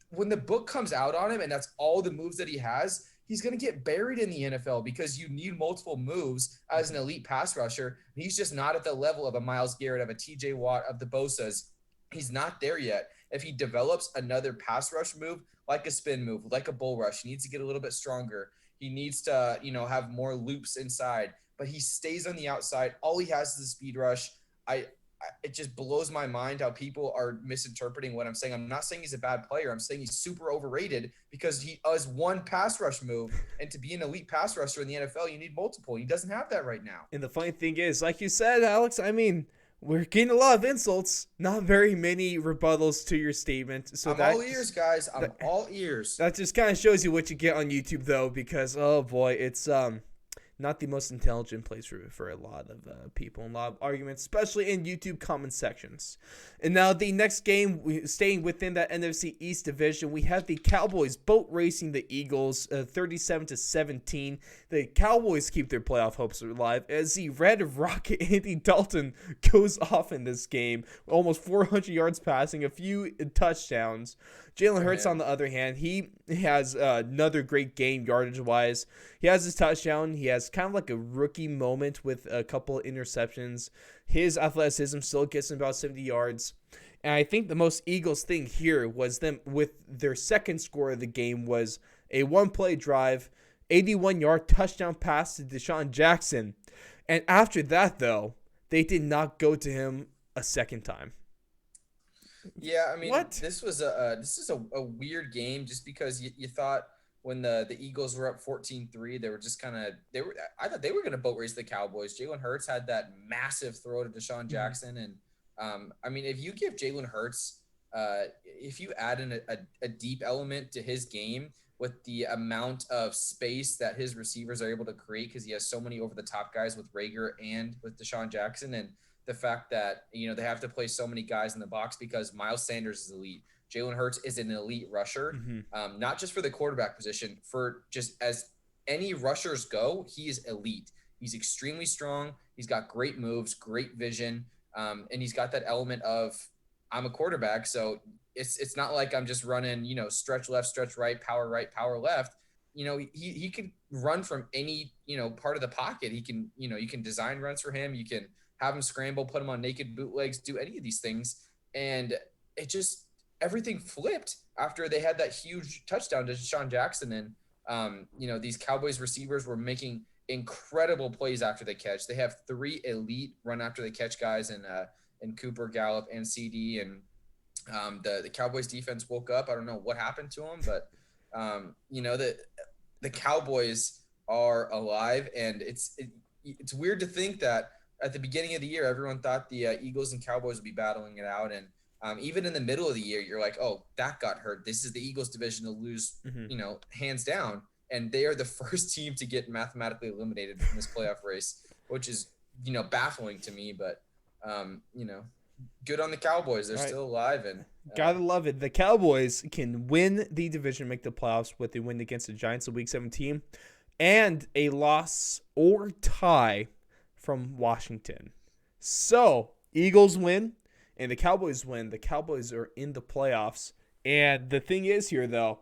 when the book comes out on him and that's all the moves that he has, he's going to get buried in the NFL, because you need multiple moves as an elite pass rusher. He's just not at the level of a Myles Garrett, of a TJ Watt, of the Bosas. He's not there yet. If he develops another pass rush move, like a spin move, like a bull rush, he needs to get a little bit stronger. He needs to, have more loops inside, but he stays on the outside. All he has is a speed rush. It just blows my mind how people are misinterpreting what I'm saying. I'm not saying he's a bad player. I'm saying he's super overrated, because he has one pass rush move, and to be an elite pass rusher in the NFL, you need multiple. He doesn't have that right now. And the funny thing is, like you said, Alex, I mean, we're getting a lot of insults, not very many rebuttals to your statement. So I'm all ears, guys. I'm all ears. That just kind of shows you what you get on YouTube, though, because, oh boy, it's not the most intelligent place for a lot of people, and a lot of arguments, especially in YouTube comment sections. And now the next game, staying within that NFC East division, we have the Cowboys boat racing the Eagles 37-17. The Cowboys keep their playoff hopes alive as the Red Rocket Andy Dalton goes off in this game, almost 400 yards passing, a few touchdowns. Jalen Hurts, on the other hand, he has another great game yardage-wise. He has his touchdown. He has kind of like a rookie moment with a couple of interceptions. His athleticism still gets him about 70 yards. And I think the most Eagles thing here was them with their second score of the game was a one-play drive, 81-yard touchdown pass to Deshaun Jackson. And after that, though, they did not go to him a second time. Yeah, I mean, What? this is a weird game, just because you thought when the Eagles were up 14-3, they were just I thought they were going to boat race the Cowboys. Jalen Hurts had that massive throw to Deshaun Jackson. And I mean, if you give Jalen Hurts, if you add in a deep element to his game with the amount of space that his receivers are able to create, because he has so many over the top guys with Rager and with Deshaun Jackson, and the fact that, they have to play so many guys in the box because Miles Sanders is elite. Jalen Hurts is an elite rusher, not just for the quarterback position, for just as any rushers go, he is elite. He's extremely strong. He's got great moves, great vision, and he's got that element of, I'm a quarterback, so it's not like I'm just running, stretch left, stretch right, power left. He can run from any, part of the pocket. He can, you can design runs for him. You can have him scramble, put him on naked bootlegs, do any of these things. And it just, everything flipped after they had that huge touchdown to Deshaun Jackson. And, these Cowboys receivers were making incredible plays after the catch. They have 3 elite run after the catch guys in Cooper, Gallup, and CD. And the Cowboys defense woke up. I don't know what happened to them, but, the Cowboys are alive. And it's weird to think that at the beginning of the year, everyone thought the Eagles and Cowboys would be battling it out. And even in the middle of the year, you're like, oh, that got hurt. This is the Eagles division to lose, hands down. And they are the first team to get mathematically eliminated from this playoff race, which is, baffling to me. But, good on the Cowboys. They're still alive. And gotta love it. The Cowboys can win the division, make the playoffs with a win against the Giants in Week 17, and a loss or tie from Washington. So Eagles win and the Cowboys win. The Cowboys are in the playoffs. And the thing is here, though,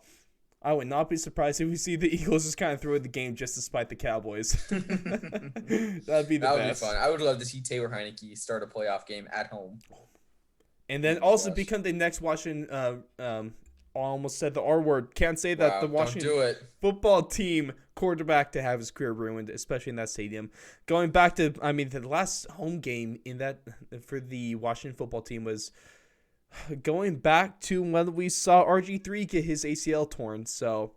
I would not be surprised if we see the Eagles just kind of throw the game just despite the Cowboys. That'd be the That would best. be fun. I would love to see Taylor Heineke start a playoff game at home. And then also become the next Washington. I almost said the R word. Can't say that the Washington football team quarterback to have his career ruined, especially in that stadium. Going back to, the last home game in that for the Washington football team was going back to when we saw RG3 get his ACL torn. So,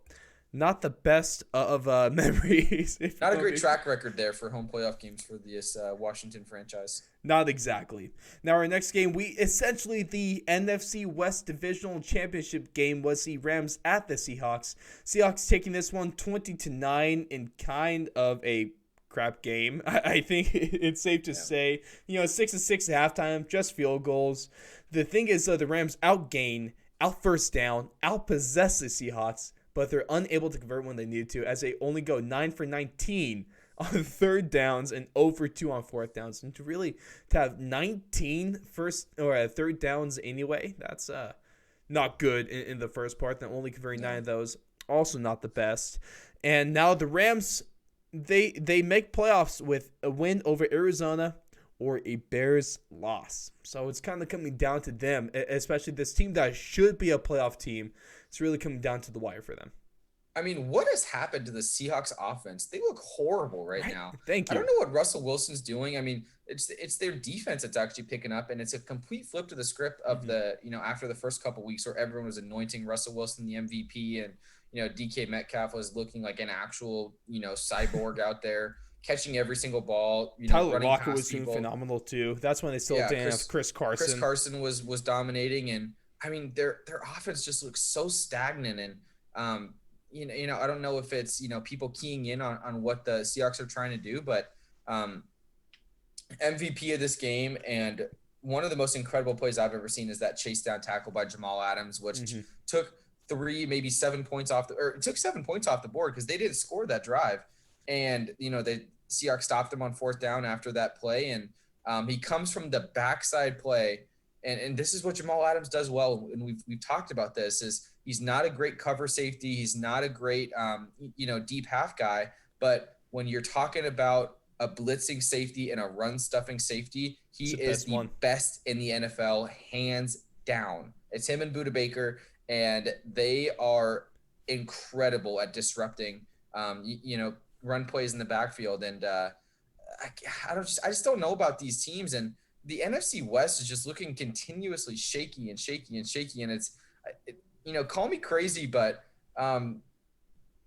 not the best of memories. Not a great track record there for home playoff games for this Washington franchise. Not exactly. Now, our next game, the NFC West Divisional Championship game was the Rams at the Seahawks. Seahawks taking this one 20-9 in kind of a crap game. I think it's safe to say, 6-6 at halftime, just field goals. The thing is, the Rams outgain, out first down, outpossess the Seahawks, but they're unable to convert when they needed to, as they only go 9 for 19 on third downs and 0 for 2 on fourth downs. And to have 19 third downs anyway, that's not good in the first part. They're only converting 9 of those, also not the best. And now the Rams, they make playoffs with a win over Arizona or a Bears loss. So it's kind of coming down to them, especially this team that should be a playoff team. It's really coming down to the wire for them. What has happened to the Seahawks offense? They look horrible right now. Thank you. I don't know what Russell Wilson's doing. It's their defense that's actually picking up, and it's a complete flip to the script of after the first couple weeks where everyone was anointing Russell Wilson the MVP, and DK Metcalf was looking like an actual cyborg out there, catching every single ball. Tyler Lockett was doing phenomenal too. That's when they still didn't have Chris Carson. Chris Carson was dominating, and their offense just looks so stagnant, and I don't know if it's people keying in on what the Seahawks are trying to do, but MVP of this game and one of the most incredible plays I've ever seen is that chase down tackle by Jamal Adams, which took 7 points off the board because they didn't score that drive, and the Seahawks stopped them on fourth down after that play, and he comes from the backside play. And this is what Jamal Adams does well, and we've talked about this, is he's not a great cover safety. He's not a great, deep half guy. But when you're talking about a blitzing safety and a run-stuffing safety, he is the best in the NFL, hands down. It's him and Budda Baker, and they are incredible at disrupting, run plays in the backfield. And I just don't know about these teams, and the NFC West is just looking continuously shaky. And it's, call me crazy, but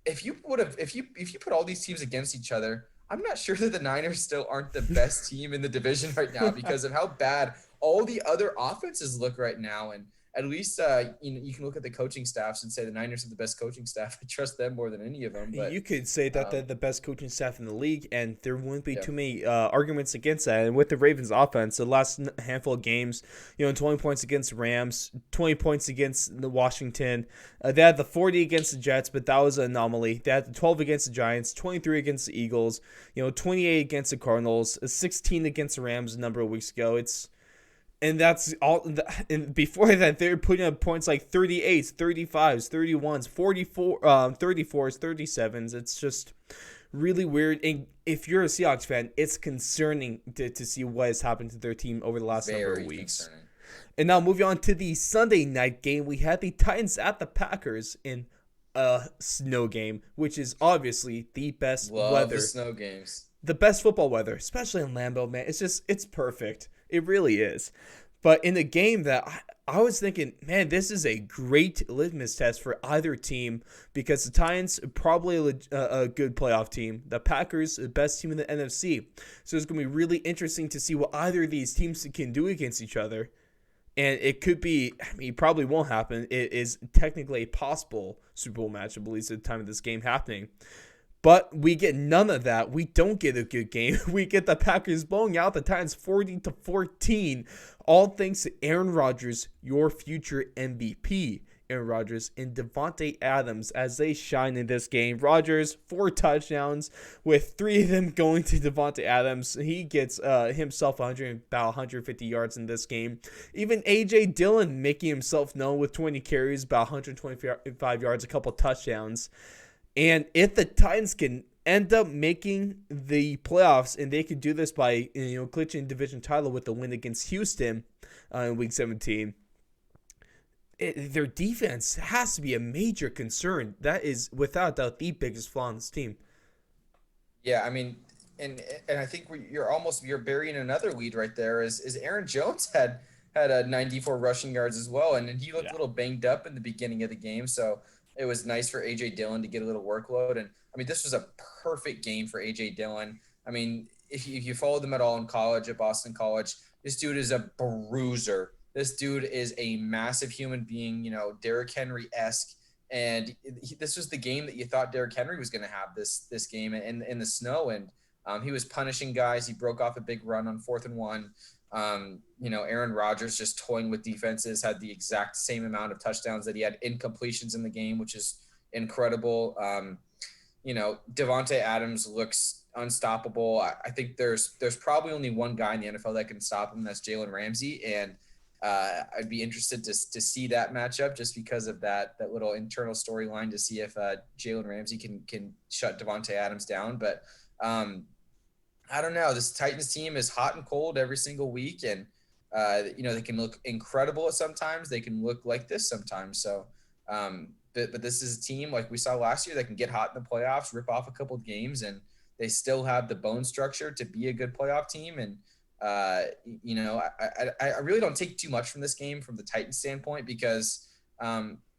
if you put all these teams against each other, I'm not sure that the Niners still aren't the best team in the division right now because of how bad all the other offenses look right now. And at least you can look at the coaching staffs and say the Niners have the best coaching staff. I trust them more than any of them. But you could say that they're the best coaching staff in the league, and there wouldn't be too many arguments against that. And with the Ravens offense, the last handful of games, 20 points against the Rams, 20 points against the Washington. They had the 40 against the Jets, but that was an anomaly. They had the 12 against the Giants, 23 against the Eagles, 28 against the Cardinals, 16 against the Rams a number of weeks ago. And that's all. And before that, they were putting up points like 38s, 35s, 31s, 34s, 37s. It's just really weird. And if you're a Seahawks fan, it's concerning to see what has happened to their team over the last number of weeks. Concerning. And now moving on to the Sunday night game, we had the Titans at the Packers in a snow game, which is obviously the best weather. The snow games. The best football weather, especially in Lambeau, man. It's perfect. It really is. But in the game that I was thinking, man, this is a great litmus test for either team because the Titans are probably a good playoff team. The Packers, the best team in the NFC. So it's going to be really interesting to see what either of these teams can do against each other. And it could be, it probably won't happen. It is technically a possible Super Bowl match, I believe, at the time of this game happening. But we get none of that. We don't get a good game. We get the Packers blowing out the Titans 40-14. All thanks to Aaron Rodgers, your future MVP. Aaron Rodgers and Davante Adams as they shine in this game. Rodgers, 4 touchdowns, with 3 of them going to Davante Adams. He gets himself about 150 yards in this game. Even A.J. Dillon making himself known with 20 carries, about 125 yards, a couple touchdowns. And if the Titans can end up making the playoffs, and they could do this by clinching division title with the win against Houston in Week 17, their defense has to be a major concern. That is, without doubt, the biggest flaw on this team. Yeah, I mean, and I think you're burying another lead right there. Is Aaron Jones had a 94 rushing yards as well, and he looked a little banged up in the beginning of the game, so it was nice for A.J. Dillon to get a little workload. And I mean, this was a perfect game for A.J. Dillon. I mean, if you followed them at all in college, at Boston College, this dude is a bruiser. This dude is a massive human being, Derrick Henry-esque. And this was the game that you thought Derrick Henry was going to have this game in the snow. And he was punishing guys. He broke off a big run on 4th and 1. Aaron Rodgers just toying with defenses, had the exact same amount of touchdowns that he had incompletions in the game, which is incredible. Davante Adams looks unstoppable. I think there's probably only one guy in the NFL that can stop him. That's Jalen Ramsey. And I'd be interested to see that matchup just because of that little internal storyline to see if Jalen Ramsey can shut Davante Adams down. But I don't know. This Titans team is hot and cold every single week, and they can look incredible at sometimes. They can look like this sometimes. So, but this is a team like we saw last year that can get hot in the playoffs, rip off a couple of games, and they still have the bone structure to be a good playoff team. And I really don't take too much from this game from the Titans standpoint because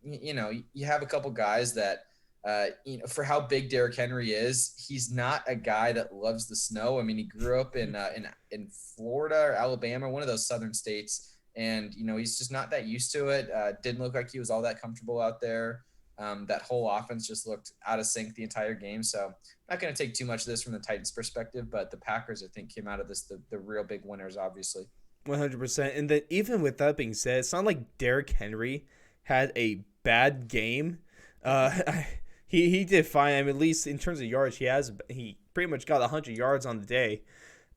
you have a couple guys that. For how big Derrick Henry is, he's not a guy that loves the snow. I mean, he grew up in Florida or Alabama, one of those southern states, and he's just not that used to it. Didn't look like he was all that comfortable out there. That whole offense just looked out of sync the entire game. So, not going to take too much of this from the Titans' perspective, but the Packers, I think, came out of this the real big winners, obviously. 100%. And then even with that being said, it's not like Derrick Henry had a bad game. He did fine. I mean, at least in terms of yards, he pretty much got 100 yards on the day,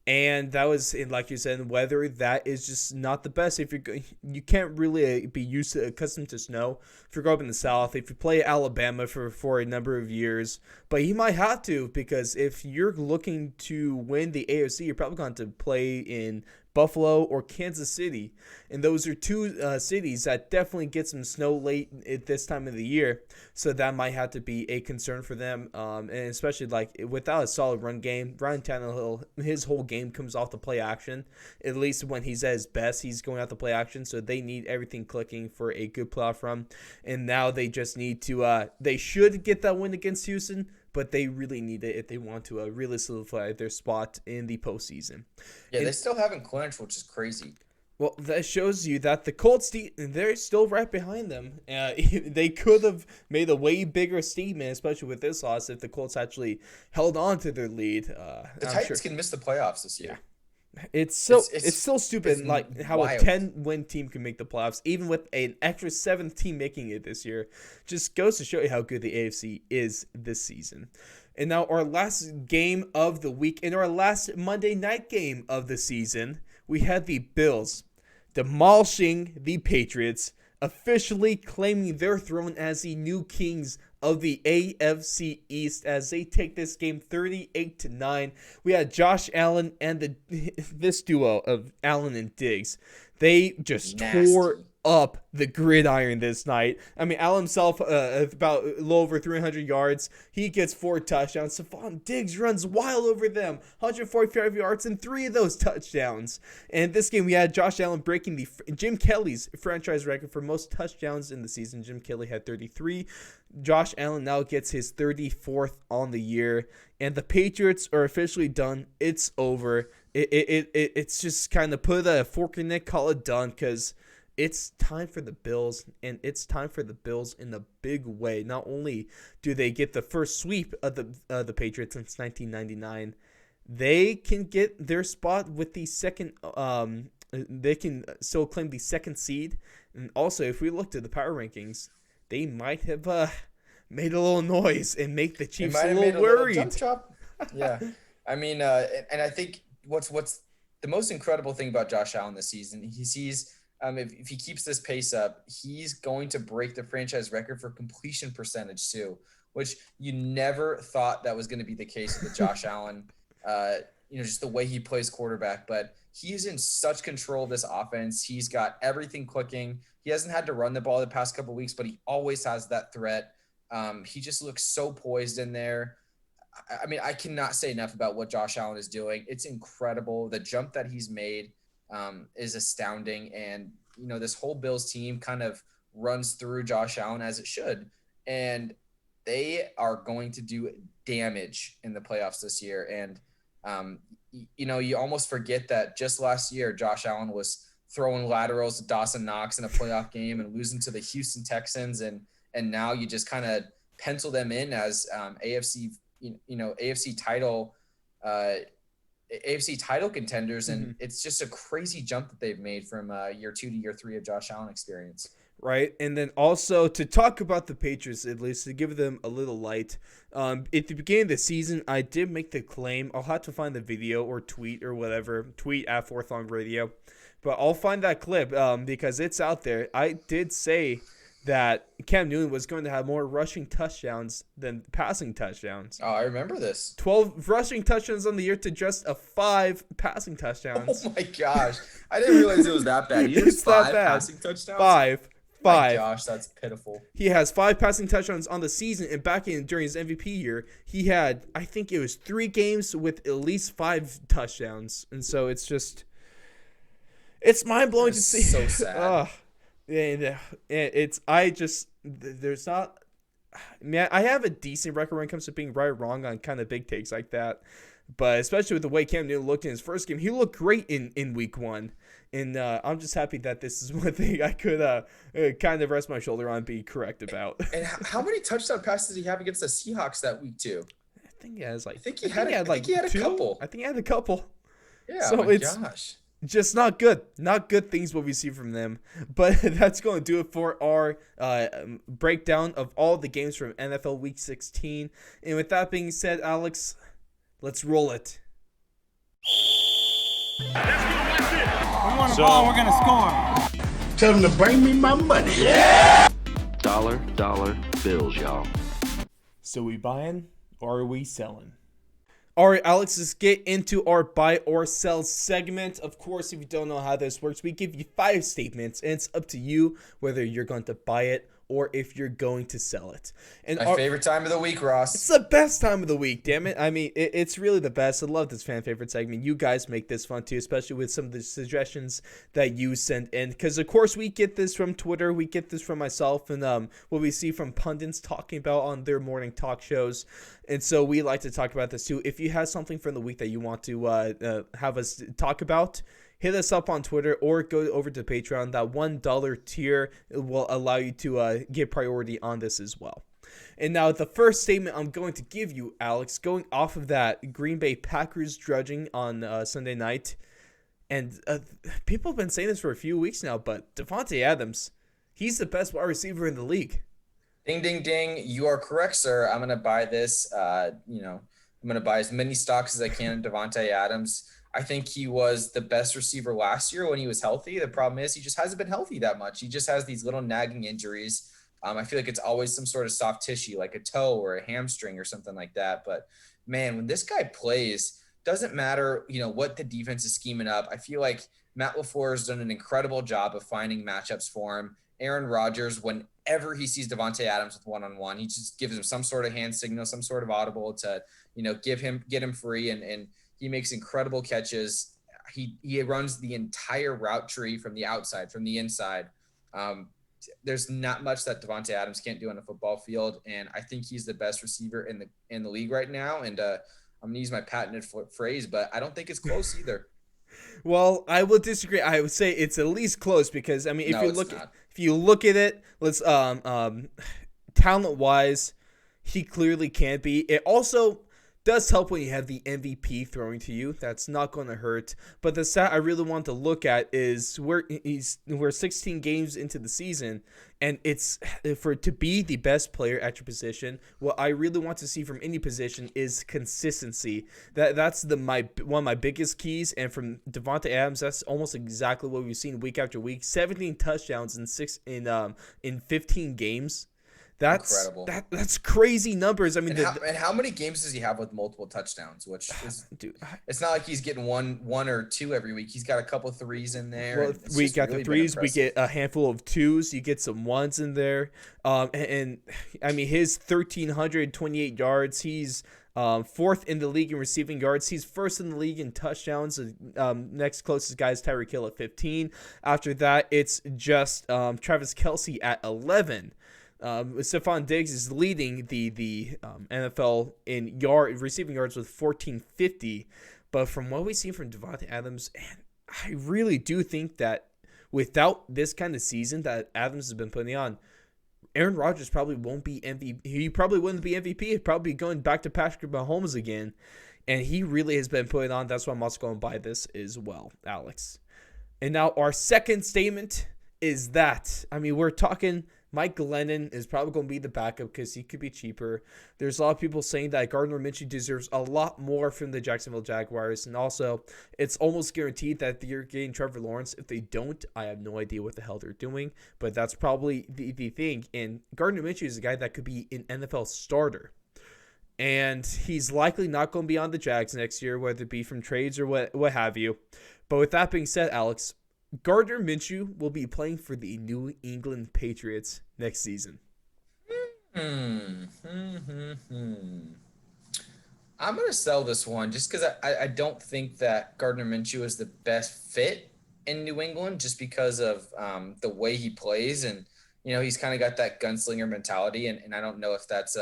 and that was like you said, weather that is just not the best. If you can't really be accustomed to snow if you grow up in the South. If you play Alabama for a number of years, but he might have to because if you're looking to win the AFC, you're probably going to play in Buffalo or Kansas City, and those are two cities that definitely get some snow late at this time of the year, so that might have to be a concern for them, and especially like without a solid run game. Ryan Tannehill, his whole game comes off the play action. At least when he's at his best, he's going out the play action, so they need everything clicking for a good playoff run, and now they just need to they should get that win against Houston, but they really need it if they want to really solidify their spot in the postseason. Yeah, they still haven't clinched, which is crazy. Well, that shows you that the Colts, they're still right behind them. They could have made a way bigger statement, especially with this loss, if the Colts actually held on to their lead. The Titans can miss the playoffs this year. Yeah. It's still stupid, like how wild. a 10-win team can make the playoffs, even with an extra 7th team making it this year. Just goes to show you how good the AFC is this season. And now our last game of the week, and our last Monday night game of the season, we had the Bills demolishing the Patriots, officially claiming their throne as the new kings of the AFC East as they take this game 38-9. We had Josh Allen and this duo of Allen and Diggs. They just tore up the gridiron this night. I mean, Allen himself about a little over 300 yards. He gets 4 touchdowns. Stephon Diggs runs wild over them. 145 yards and 3 of those touchdowns. And this game, we had Josh Allen breaking Jim Kelly's franchise record for most touchdowns in the season. Jim Kelly had 33. Josh Allen now gets his 34th on the year. And the Patriots are officially done. It's over. It's just kind of put a fork in it, call it done, because it's time for the Bills, and it's time for the Bills in a big way. Not only do they get the first sweep of the Patriots since 1999, they can get their spot with the second. They can still claim the second seed, and also if we looked at the power rankings, they might have made a little noise and make the Chiefs might a have little made a little worried. jump chop. Yeah. I mean, and I think what's the most incredible thing about Josh Allen this season, he sees if he keeps this pace up, he's going to break the franchise record for completion percentage too, which you never thought that was going to be the case with Josh Allen, just the way he plays quarterback. But he's in such control of this offense. He's got everything clicking. He hasn't had to run the ball the past couple of weeks, but he always has that threat. He just looks so poised in there. I mean, I cannot say enough about what Josh Allen is doing. It's incredible. The jump that he's made is astounding. And, this whole Bills team kind of runs through Josh Allen as it should. And they are going to do damage in the playoffs this year. And, you almost forget that just last year, Josh Allen was throwing laterals to Dawson Knox in a playoff game and losing to the Houston Texans. And now you just kind of pencil them in as AFC title contenders, and it's just a crazy jump that they've made from year 2 to year 3 of Josh Allen experience. Right, and then also to talk about the Patriots, at least to give them a little light. At the beginning of the season, I did make the claim. I'll have to find the video or tweet or whatever. Tweet at Fourth Long Radio, but I'll find that clip because it's out there. I did say that Cam Newton was going to have more rushing touchdowns than passing touchdowns. Oh, I remember this. 12 rushing touchdowns on the year to just 5 passing touchdowns. Oh my gosh. I didn't realize it was that bad. He has 5 passing touchdowns? 5. My gosh, that's pitiful. He has 5 passing touchdowns on the season, and during his MVP year, he had, I think it was 3 games with at least 5 touchdowns. And so it's mind-blowing to see. So sad. I have a decent record when it comes to being right or wrong on kind of big takes like that, but especially with the way Cam Newton looked in his first game, he looked great in week 1, and I'm just happy that this is one thing I could kind of rest my shoulder on and be correct about. And how many touchdown passes did he have against the Seahawks that week too? I think he has I think he had a couple. I think he had a couple. Yeah, so gosh. Just not good. Not good things what we see from them. But that's going to do it for our breakdown of all the games from NFL Week 16. And with that being said, Alex, let's roll it. We want the ball, we're going to score. Tell them to bring me my money. Yeah! Dollar bills, y'all. So we buying or are we selling? All right, Alex, let's get into our buy or sell segment. Of course, if you don't know how this works, we give you 5 statements, and it's up to you whether you're going to buy it or if you're going to sell it. And my favorite time of the week, Ross. It's the best time of the week, damn it. I mean, it's really the best. I love this fan favorite segment. You guys make this fun too, especially with some of the suggestions that you send in. Because, of course, we get this from Twitter. We get this from myself and what we see from pundits talking about on their morning talk shows. And so we like to talk about this too. If you have something from the week that you want to have us talk about, hit us up on Twitter or go over to Patreon. That $1 tier will allow you to get priority on this as well. And now the first statement I'm going to give you, Alex, going off of that Green Bay Packers drudging on Sunday night. And people have been saying this for a few weeks now, but Davante Adams, he's the best wide receiver in the league. Ding, ding, ding. You are correct, sir. I'm going to buy this. I'm going to buy as many stocks as I can in Davante Adams. I think he was the best receiver last year when he was healthy. The problem is he just hasn't been healthy that much. He just has these little nagging injuries. I feel like it's always some sort of soft tissue, like a toe or a hamstring or something like that. But, man, when this guy plays, doesn't matter, what the defense is scheming up. I feel like Matt LaFleur has done an incredible job of finding matchups for him. Aaron Rodgers, whenever he sees Davante Adams with one-on-one, he just gives him some sort of hand signal, some sort of audible to, get him free. And he makes incredible catches. He runs the entire route tree from the outside, from the inside. There's not much that Davante Adams can't do on a football field, and I think he's the best receiver in the league right now. And I'm going to use my patented phrase, but I don't think it's close either. Well, I will disagree. I would say it's at least close because if you look at it, let's talent-wise, he clearly can't be. It also Does help when you have the MVP throwing to you. That's not going to hurt. But the stat I really want to look at is we're 16 games into the season, and it's for to be the best player at your position. What I really want to see from any position is consistency. That's one of my biggest keys. And from Davante Adams, that's almost exactly what we've seen week after week. 17 touchdowns in 15 games. That's incredible. That's crazy numbers. I mean, and how many games does he have with multiple touchdowns? Which is, dude, it's not like he's getting one or two every week. He's got a couple threes in there. Well, we got really the threes. We get a handful of twos. You get some ones in there. And I mean, his 1,328 yards. He's fourth in the league in receiving yards. He's first in the league in touchdowns. Next closest guy is Tyreek Hill at 15. After that, it's just Travis Kelce at 11. Stephon Diggs is leading the NFL in receiving yards with 1,450. But from what we've seen from Davante Adams, and I really do think that without this kind of season that Adams has been putting on, Aaron Rodgers probably won't be MVP. He probably wouldn't be MVP. He'd probably be going back to Patrick Mahomes again. And he really has been putting on. That's why I'm also going to buy this as well, Alex. And now our second statement is that, I mean, we're talking Mike Glennon is probably going to be the backup because he could be cheaper. There's a lot of people saying that Gardner Minshew deserves a lot more from the Jacksonville Jaguars. And also, it's almost guaranteed that you're getting Trevor Lawrence. If they don't, I have no idea what the hell they're doing. But that's probably the thing. And Gardner Minshew is a guy that could be an NFL starter. And he's likely not going to be on the Jags next year, whether it be from trades or what have you. But with that being said, Alex, Gardner Minshew will be playing for the New England Patriots next season. I'm going to sell this one just because I don't think that Gardner Minshew is the best fit in New England just because of the way he plays. And, you know, he's kind of got that gunslinger mentality. And I don't know if that's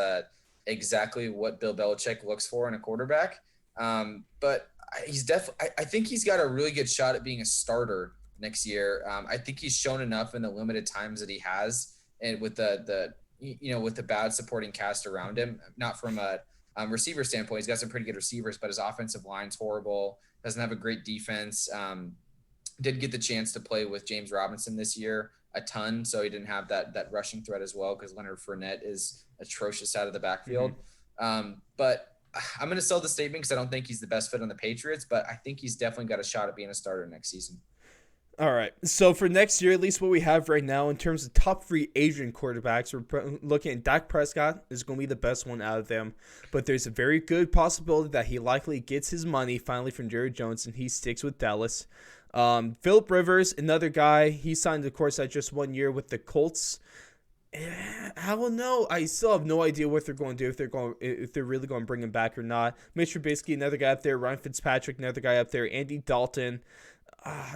exactly what Bill Belichick looks for in a quarterback. But he's definitely – I think he's got a really good shot at being a starter next year. I think he's shown enough in the limited times that he has, and with with the bad supporting cast around him, not from a receiver standpoint. He's got some pretty good receivers, but his offensive line's horrible. Doesn't have a great defense. Did get the chance to play with James Robinson this year a ton, so he didn't have that rushing threat as well because Leonard Fournette is atrocious out of the backfield. But I'm going to sell the statement because I don't think he's the best fit on the Patriots, but I think he's definitely got a shot at being a starter next season. All right. So for next year, at least what we have right now in terms of top free agent quarterbacks, we're looking at Dak Prescott is going to be the best one out of them. But there's a very good possibility that he likely gets his money finally from Jerry Jones and he sticks with Dallas. Phillip Rivers, another guy, he signed, of course, at just 1 year with the Colts. I don't know. I still have no idea what they're going to do, if they're really going to bring him back or not. Mitch Trubisky, another guy up there. Ryan Fitzpatrick, another guy up there. Andy Dalton.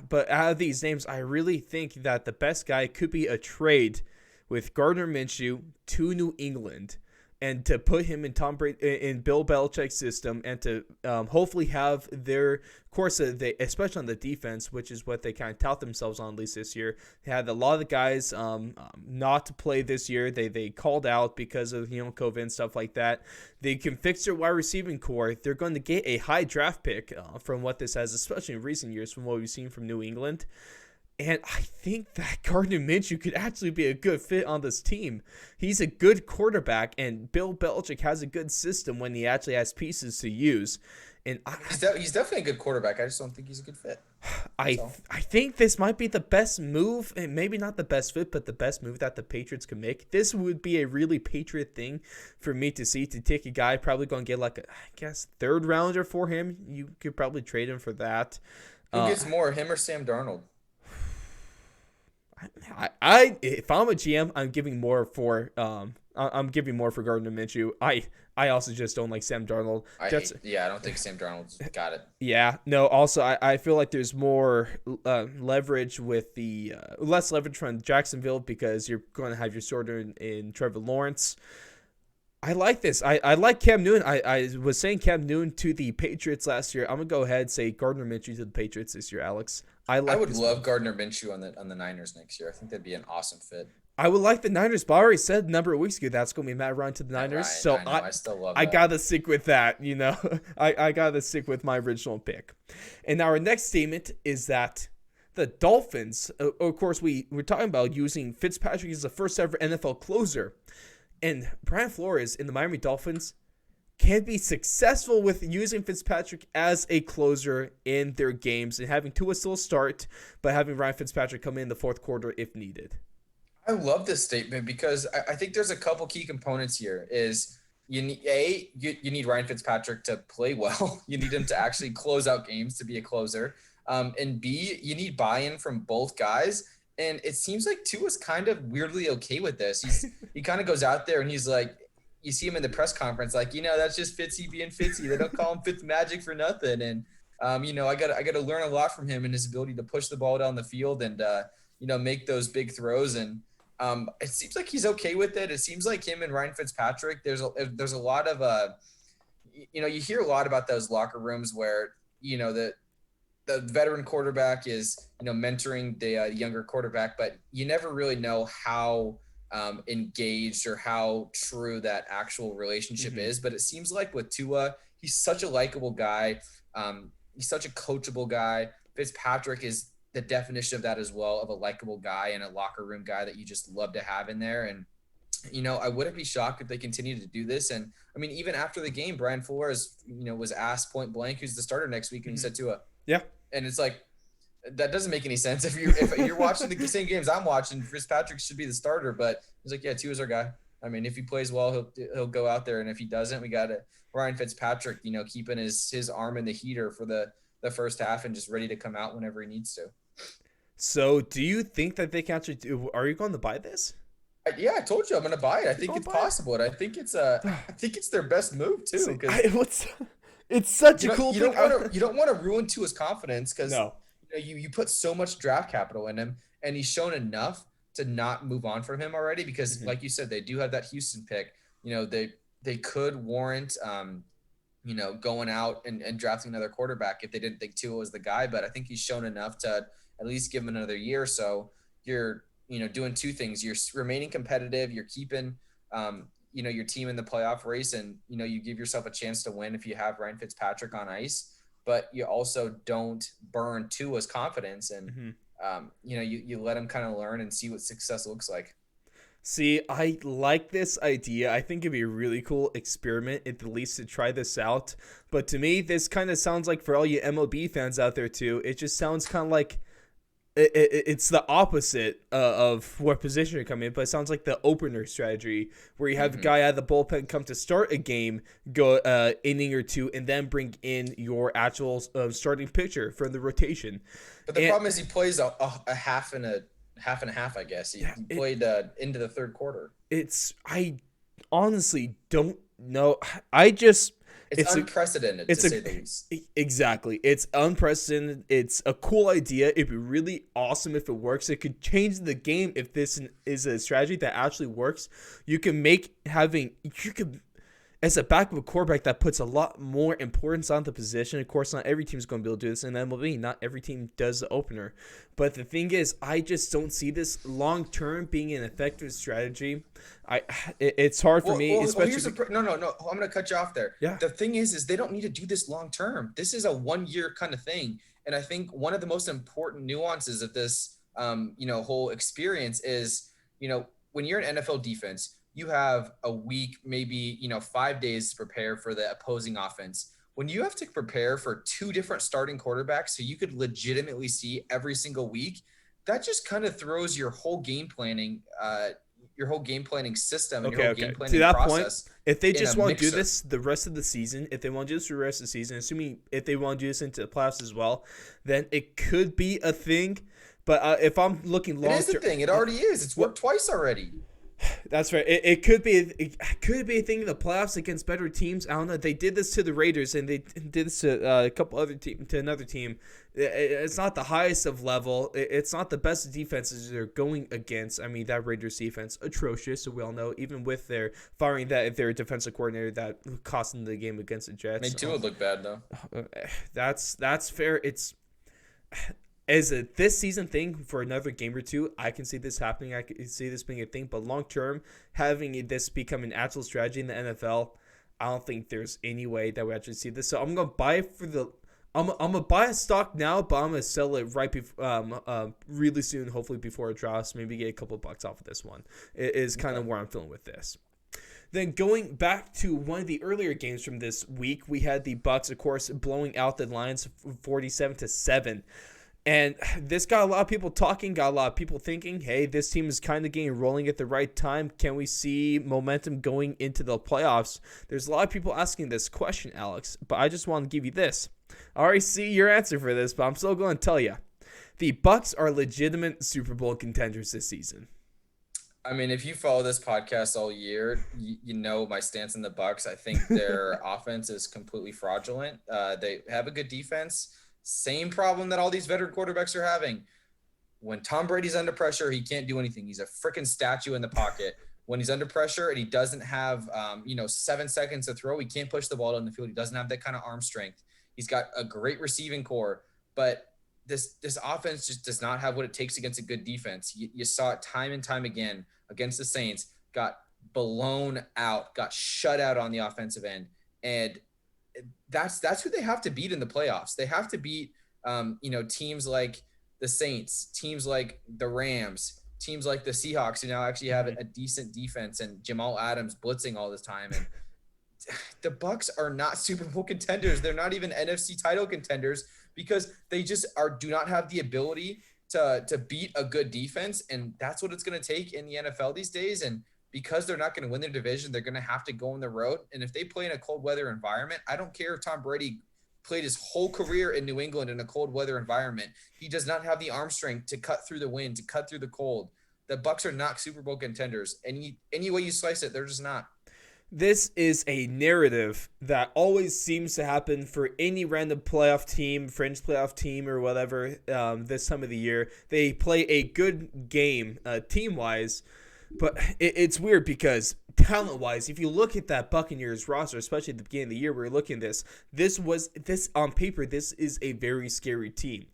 But out of these names, I really think that the best guy could be a trade with Gardner Minshew to New England and to put him in in Bill Belichick's system and to hopefully have their course, especially on the defense, which is what they kind of tout themselves on at least this year. They had a lot of the guys not to play this year. They called out because of COVID and stuff like that. They can fix their wide receiving core. They're going to get a high draft pick from what this has, especially in recent years from what we've seen from New England. And I think that Gardner Minshew could actually be a good fit on this team. He's a good quarterback, and Bill Belichick has a good system when he actually has pieces to use. And he's definitely a good quarterback. I just don't think he's a good fit. I think this might be the best move, and maybe not the best fit, but the best move that the Patriots can make. This would be a really Patriot thing for me to see, to take a guy probably going to get third rounder for him. You could probably trade him for that. Who gets more, him or Sam Darnold? If I'm a GM, I'm giving more for Gardner Minshew. I also just don't like Sam Darnold. I don't think Sam Darnold's got it. Yeah, no. Also, I feel like there's more leverage with the less leverage from Jacksonville because you're going to have your starter in Trevor Lawrence. I like this. I like Cam Newton. I was saying Cam Newton to the Patriots last year. I'm gonna go ahead and say Gardner Minshew to the Patriots this year, Alex. I would love Gardner Minshew on the Niners next year. I think that'd be an awesome fit. I would like the Niners, but I already said a number of weeks ago that's going to be Matt Ryan to the Niners. Right, So I know, I still love I that. got to stick with that, you know. I got to stick with my original pick. And our next statement is that the Dolphins, of course, we're talking about using Fitzpatrick as the first ever NFL closer. And Brian Flores in the Miami Dolphins can be successful with using Fitzpatrick as a closer in their games and having Tua still start, but having Ryan Fitzpatrick come in the fourth quarter if needed. I love this statement because I think there's a couple key components here. Is you need Ryan Fitzpatrick to play well. You need him to actually close out games to be a closer. And B, you need buy-in from both guys. And it seems like Tua's kind of weirdly okay with this. He kind of goes out there and he's like, you see him in the press conference, like, that's just Fitzy being Fitzy. They don't call him Fitz Magic for nothing. And I got to learn a lot from him and his ability to push the ball down the field and make those big throws. And it seems like he's okay with it. It seems like him and Ryan Fitzpatrick. There's a lot of you hear a lot about those locker rooms where the veteran quarterback is mentoring the younger quarterback, but you never really know how engaged or how true that actual relationship is. But it seems like with Tua, he's such a likable guy. He's such a coachable guy. Fitzpatrick is the definition of that as well, of a likable guy and a locker room guy that you just love to have in there. And, I wouldn't be shocked if they continue to do this. And I mean, even after the game, Brian Flores, was asked point blank, who's the starter next week? And he said Tua. Yeah. And it's like, that doesn't make any sense. If you're watching the same games I'm watching, Fitzpatrick should be the starter, but he's like, yeah, Tua's our guy. I mean, if he plays well, he'll go out there. And if he doesn't, we got Ryan Fitzpatrick, keeping his arm in the heater for the first half and just ready to come out whenever he needs to. So do you think that they can actually are you going to buy this? Yeah, I told you I'm going to buy it. I think it's possible. And I think it's their best move too. It's such a cool thing. You don't want to ruin Tua's confidence because no. You put so much draft capital in him and he's shown enough to not move on from him already because like you said, they do have that Houston pick. They could warrant going out and drafting another quarterback if they didn't think Tua was the guy, but I think he's shown enough to at least give him another year. So you're, doing two things. You're remaining competitive. You're keeping, your team in the playoff race, and, you give yourself a chance to win if you have Ryan Fitzpatrick on ice, but you also don't burn Tua's confidence. And, you let him kind of learn and see what success looks like. See, I like this idea. I think it'd be a really cool experiment at the least to try this out. But to me, this kind of sounds like, for all you MLB fans out there too, it just sounds kind of like it's the opposite of what position you're coming in, but it sounds like the opener strategy where you have a guy out of the bullpen come to start a game, go inning or two, and then bring in your actual starting pitcher for the rotation. But the problem is he plays a half and a half, I guess. He played into the third quarter. I honestly don't know. It's unprecedented, to say the least. Exactly. It's unprecedented. It's a cool idea. It'd be really awesome if it works. It could change the game if this is a strategy that actually works. As a backup quarterback, that puts a lot more importance on the position. Of course, not every team is going to be able to do this in MLB. Not every team does the opener. But the thing is, I just don't see this long-term being an effective strategy. It's hard for me. Especially no. I'm going to cut you off there. Yeah. The thing is they don't need to do this long-term. This is a one-year kind of thing. And I think one of the most important nuances of this, whole experience is, when you're an NFL defense, you have a week, maybe, 5 days to prepare for the opposing offense. When you have to prepare for two different starting quarterbacks so you could legitimately see every single week, that just kind of throws your whole game planning system and your whole game planning to that process. Point, if they just want to do this the rest of the season, assuming if they want to do this into the playoffs as well, then it could be a thing. But if I'm looking long-term, it is a thing. It already is. It's worked twice already. That's right. It could be a thing in the playoffs against better teams. I don't know. They did this to the Raiders, and they did this to a couple other to another team. It's not the highest of level. It's not the best defenses they're going against. I mean, that Raiders defense atrocious. So we all know, even with their firing their defensive coordinator, that cost them the game against the Jets. Made Tua look bad though. That's fair. as a this season thing for another game or two, I can see this happening. I can see this being a thing. But long term, having this become an actual strategy in the NFL, I don't think there's any way that we actually see this. So I'm gonna buy it for the. I'm gonna buy a stock now, but I'm gonna sell it right really soon. Hopefully before it drops. Maybe get a couple of bucks off of this one. It is kind of where I'm feeling with this. Then going back to one of the earlier games from this week, we had the Bucs, of course, blowing out the Lions 47-7. And this got a lot of people talking, got a lot of people thinking, hey, this team is kind of getting rolling at the right time. Can we see momentum going into the playoffs? There's a lot of people asking this question, Alex, but I just want to give you this. I already see your answer for this, but I'm still going to tell you. The Bucs are legitimate Super Bowl contenders this season. I mean, if you follow this podcast all year, you know my stance on the Bucs. I think their offense is completely fraudulent. They have a good defense. Same problem that all these veteran quarterbacks are having. When Tom Brady's under pressure, he can't do anything. He's a freaking statue in the pocket. When he's under pressure and he doesn't have, 7 seconds to throw, he can't push the ball down the field. He doesn't have that kind of arm strength. He's got a great receiving core, but this offense just does not have what it takes against a good defense. You saw it time and time again against the Saints, got blown out, got shut out on the offensive end. And that's who they have to beat in the playoffs. They have to beat, teams like the Saints, teams like the Rams, teams like the Seahawks, who now actually have a decent defense and Jamal Adams blitzing all this time. And the Bucs are not Super Bowl contenders. They're not even NFC title contenders because they just do not have the ability to beat a good defense. And that's what it's going to take in the NFL these days. And because they're not going to win their division, they're going to have to go on the road. And if they play in a cold weather environment, I don't care if Tom Brady played his whole career in New England in a cold weather environment. He does not have the arm strength to cut through the wind, to cut through the cold. The Bucs are not Super Bowl contenders. Any way you slice it, they're just not. This is a narrative that always seems to happen for any random playoff team, fringe playoff team or whatever this time of the year. They play a good game team-wise, but it's weird because talent-wise, if you look at that Buccaneers roster, especially at the beginning of the year, we were looking at this on paper, this is a very scary team.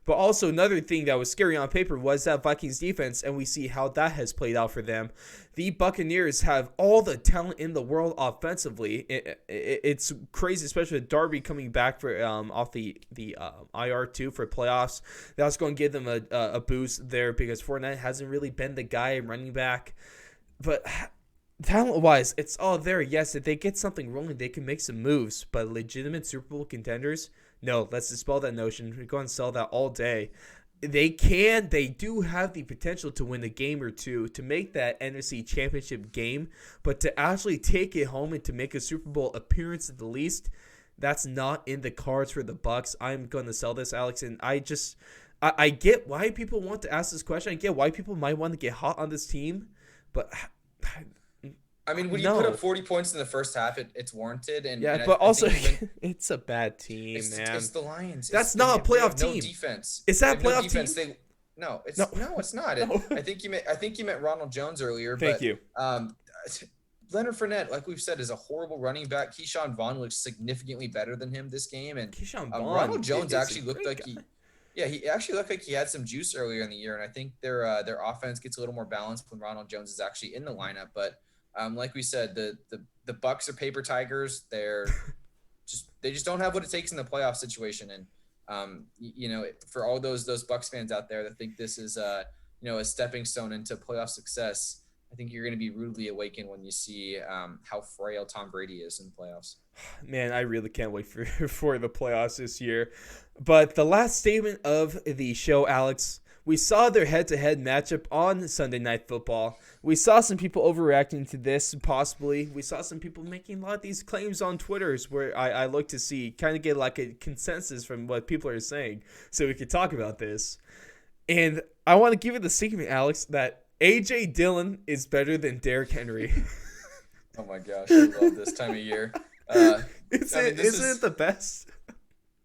But also another thing that was scary on paper was that Vikings defense, and we see how that has played out for them. The Buccaneers have all the talent in the world offensively. It's crazy, especially with Darby coming back for off the IR too for playoffs. That's going to give them a boost there because Fournette hasn't really been the guy running back. But talent-wise, it's all there. Yes, if they get something rolling, they can make some moves. But legitimate Super Bowl contenders, no, let's dispel that notion. We're going to sell that all day. They do have the potential to win a game or two, to make that NFC Championship game, but to actually take it home and to make a Super Bowl appearance at the least, that's not in the cards for the Bucs. I'm going to sell this, Alex, and I get why people want to ask this question. I get why people might want to get hot on this team, but I mean, when you put up 40 points in the first half, it's warranted. But also, it's a bad team, man. It's the Lions. That's not a playoff team. No defense. Is that a playoff team? No, it's not. No. I think you meant Ronald Jones earlier. Thank you. Leonard Fournette, like we've said, is a horrible running back. Keyshawn Vaughn looks significantly better than him this game, and Ronald Jones actually looked like he actually looked like he had some juice earlier in the year, and I think their offense gets a little more balanced when Ronald Jones is actually in the lineup, but. Like we said, the Bucs are paper tigers. They just don't have what it takes in the playoff situation. And for all those Bucs fans out there that think this is a stepping stone into playoff success, I think you're going to be rudely awakened when you see how frail Tom Brady is in the playoffs. Man, I really can't wait for the playoffs this year. But the last statement of the show, Alex. We saw their head-to-head matchup on Sunday Night Football. We saw some people overreacting to this, possibly. We saw some people making a lot of these claims on Twitter where I look to see, kind of get like a consensus from what people are saying so we could talk about this. And I want to give you the statement, Alex, that A.J. Dillon is better than Derrick Henry. Oh, my gosh. I love this time of year. Isn't it the best?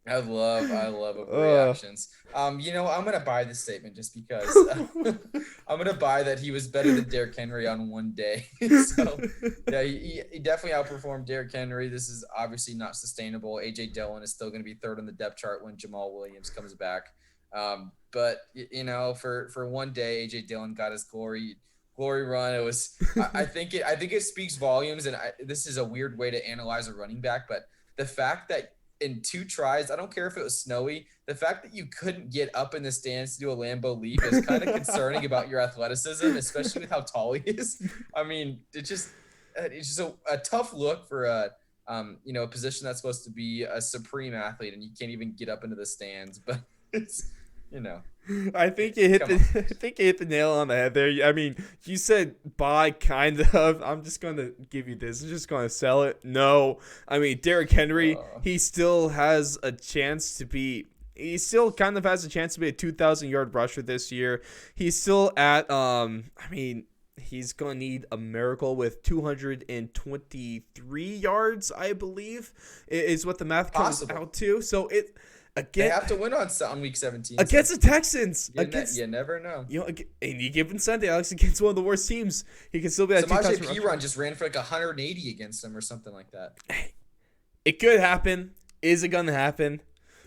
I love overreactions. I'm going to buy this statement just because I'm going to buy that he was better than Derrick Henry on one day. So, yeah, he definitely outperformed Derrick Henry. This is obviously not sustainable. A.J. Dillon is still going to be third on the depth chart when Jamal Williams comes back. But for one day, AJ Dillon got his glory run. It was I think it speaks volumes, and this is a weird way to analyze a running back, but the fact that in 2 tries, I don't care if it was snowy, the fact that you couldn't get up in the stands to do a Lambeau leap is kind of concerning about your athleticism, especially with how tall he is. I mean, it's just a tough look for a position that's supposed to be a supreme athlete, and you can't even get up into the stands. But it's I think you hit the nail on the head there. I mean, you said buy kind of. I'm just going to give you this. I'm just going to sell it. No. I mean, Derrick Henry, he still has a chance to be – he still kind of has a chance to be a 2,000-yard rusher this year. He's still at he's going to need a miracle with 223 yards, I believe, is what the math comes out to. So they have to win on week 17 against the Texans. You never know. Any given Sunday, Alex, against one of the worst teams, he can still be at 2,000. Samaje Perine just ran for like 180 against them or something like that. It could happen. Is it going to happen?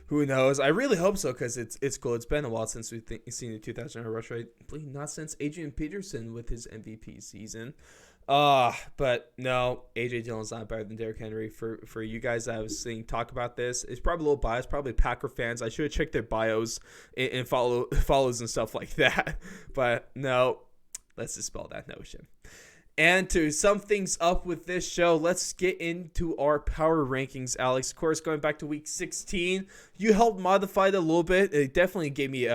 Who knows? I really hope so, because it's cool. It's been a while since we've seen a 2,000-yard rush rate. I believe not since Adrian Peterson with his MVP season. But no, AJ Dillon's not better than Derrick Henry. For you guys that I was seeing talk about this, it's probably a little biased, probably Packer fans. I should have checked their bios and follows and stuff like that. But no, let's dispel that notion. And to sum things up with this show, let's get into our power rankings, Alex. Of course, going back to week 16, you helped modify it a little bit. It definitely gave me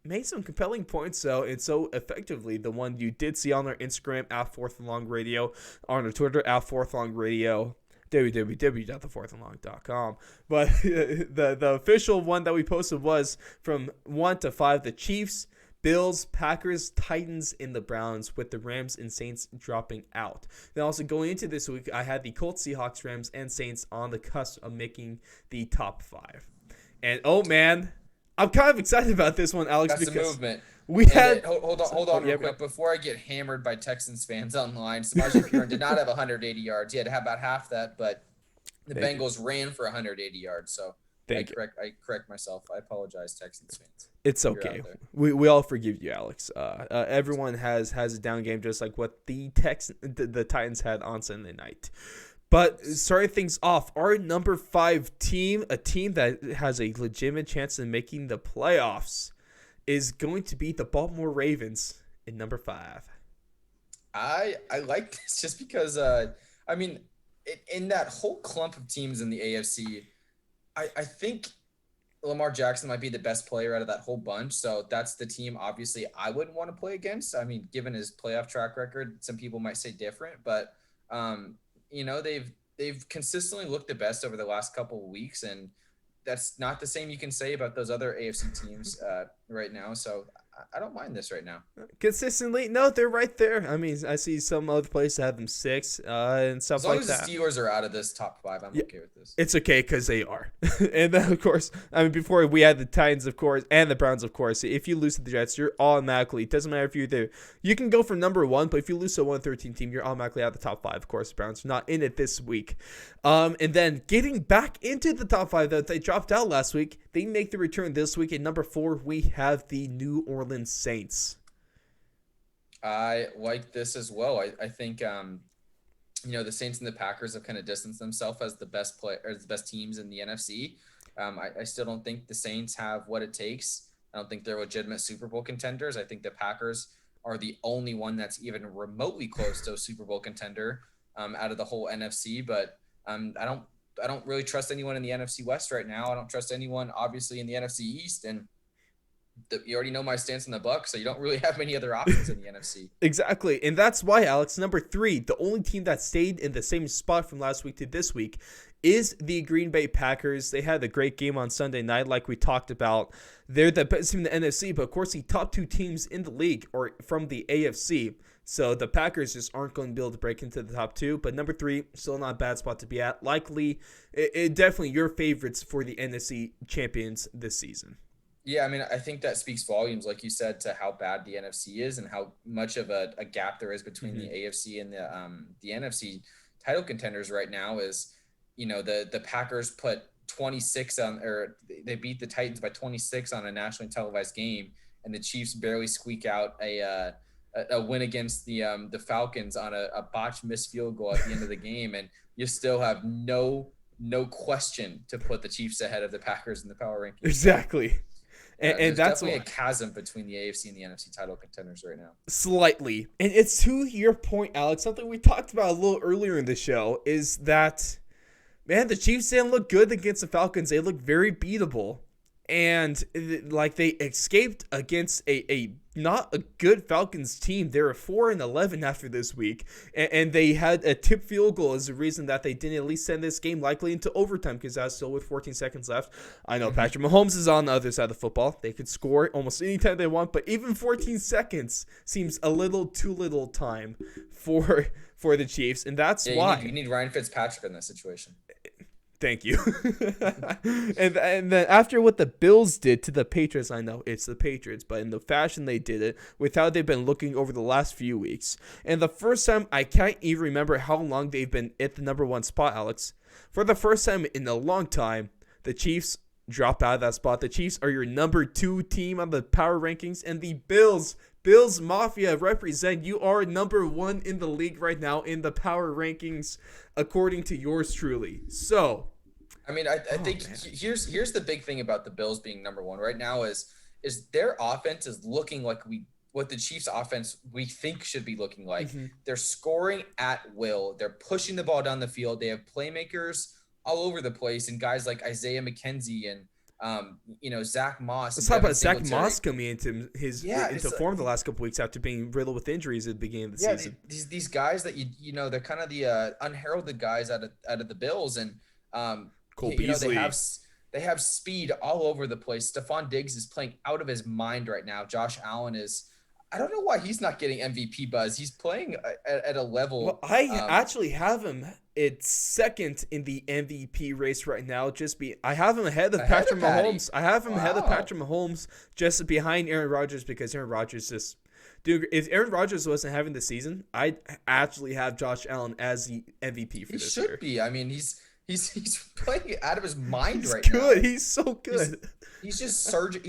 made some compelling points, and so effectively. The one you did see on our Instagram at 4th and Long Radio, on our Twitter at 4th Long Radio, www.thefourthandlong.com. But the official one that we posted was from 1 to 5, the Chiefs, Bills, Packers, Titans, and the Browns, with the Rams and Saints dropping out. Then also going into this week, I had the Colts, Seahawks, Rams, and Saints on the cusp of making the top 5. And oh man, I'm kind of excited about this one, Alex. That's because a movement. Hold on real quick. Before I get hammered by Texans fans online, Samaje Perine did not have 180 yards. He had to have about half that, but the Bengals ran for 180 yards. So I correct myself. I apologize, Texans fans. It's okay. We all forgive you, Alex. Everyone has a down game, just like what the Titans had on Sunday night. But starting things off, our number 5 team, a team that has a legitimate chance of making the playoffs, is going to be the Baltimore Ravens in number 5. I like this just because in that whole clump of teams in the AFC, I think Lamar Jackson might be the best player out of that whole bunch. So that's the team, obviously, I wouldn't want to play against. I mean, given his playoff track record, some people might say different, but they've consistently looked the best over the last couple of weeks, and that's not the same you can say about those other AFC teams right now. So I don't mind this right now. Consistently? No, they're right there. I mean, I see some other places have them 6 and stuff like that. As long as the Steelers are out of this top 5, I'm okay with this. It's okay because they are. And then, of course, I mean, before we had the Titans, of course, and the Browns, of course. If you lose to the Jets, you're automatically, it doesn't matter if you're there. You can go for number 1, but if you lose to a 1-13 team, you're automatically out of the top 5. Of course, the Browns are not in it this week. And then getting back into the top 5 that they dropped out last week, they make the return this week. At number 4, we have the New Orleans Saints. I like this as well. I think the Saints and the Packers have kind of distanced themselves as the best teams in the NFC. I still don't think the Saints have what it takes. I don't think they're legitimate Super Bowl contenders. I think the Packers are the only one that's even remotely close to a Super Bowl contender out of the whole NFC. But I don't really trust anyone in the NFC West right now. I don't trust anyone, obviously, in the NFC East. And you already know my stance on the Bucs, so you don't really have many other options in the NFC. Exactly, and that's why, Alex, number 3, the only team that stayed in the same spot from last week to this week is the Green Bay Packers. They had a great game on Sunday night, like we talked about. They're the best team in the NFC, but of course the top 2 teams in the league are from the AFC. So the Packers just aren't going to be able to break into the top 2. But number 3, still not a bad spot to be at. Likely, definitely your favorites for the NFC champions this season. Yeah, I mean, I think that speaks volumes, like you said, to how bad the NFC is and how much of a gap there is between the AFC and the NFC title contenders right now. Is, the Packers put 26 or they beat the Titans by 26 on a nationally televised game, and the Chiefs barely squeak out a win against the Falcons on a botched missed field goal at the end of the game, and you still have no question to put the Chiefs ahead of the Packers in the power rankings. Exactly. And that's definitely a chasm between the AFC and the NFC title contenders right now. Slightly. And it's to your point, Alex, something we talked about a little earlier in the show is that, man, the Chiefs didn't look good against the Falcons. They looked very beatable. And like they escaped against a not a good Falcons team. They were 4-11 after this week, and they had a tip field goal as the reason that they didn't at least send this game likely into overtime because that's still with 14 seconds left. I know Patrick Mahomes is on the other side of the football. They could score almost anytime they want, but even 14 seconds seems a little too little time for the Chiefs, and that's why you need Ryan Fitzpatrick in this situation. Thank you. and then after what the Bills did to the Patriots, I know it's the Patriots, but in the fashion they did it, with how they've been looking over the last few weeks. And the first time, I can't even remember how long they've been at the number one spot, Alex. For the first time in a long time, the Chiefs drop out of that spot. The Chiefs are your number 2 team on the power rankings, and the Bills Mafia represent. You are number 1 in the league right now in the power rankings, according to yours truly. So, I mean, I think here's the big thing about the Bills being number 1 right now is their offense is looking like what the Chiefs offense we think should be looking like. Mm-hmm. They're scoring at will. They're pushing the ball down the field. They have playmakers all over the place, and guys like Isaiah McKenzie and Zach Moss. Let's talk about Zach Moss coming into form the last couple weeks after being riddled with injuries at the beginning of the season. These guys that they're kind of the unheralded guys out of the Bills, and Cole Beasley. They have speed all over the place. Stephon Diggs is playing out of his mind right now. Josh Allen is. I don't know why he's not getting MVP buzz. He's playing at a level. Well, I actually have him at second in the MVP race right now. I have him ahead of Patrick Mahomes. I have him ahead of Patrick Mahomes, just behind Aaron Rodgers, because Aaron Rodgers just. Dude, if Aaron Rodgers wasn't having the season, I'd actually have Josh Allen as the MVP for this year. He should be. I mean, he's playing out of his mind right now. He's good. He's so good. He's just surging.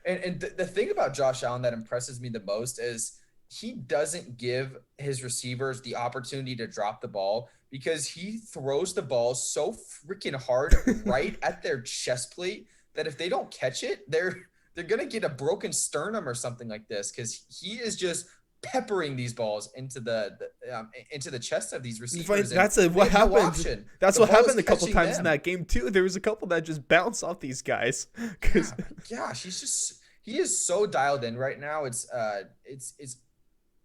And the thing about Josh Allen that impresses me the most is he doesn't give his receivers the opportunity to drop the ball because he throws the ball so freaking hard right at their chest plate that if they don't catch it, they're going to get a broken sternum or something like this because he is just peppering these balls into the chest of these receivers. That's what happened. That's what happened a couple times in that game too. There was a couple that just bounced off these guys. Gosh, he is so dialed in right now. It's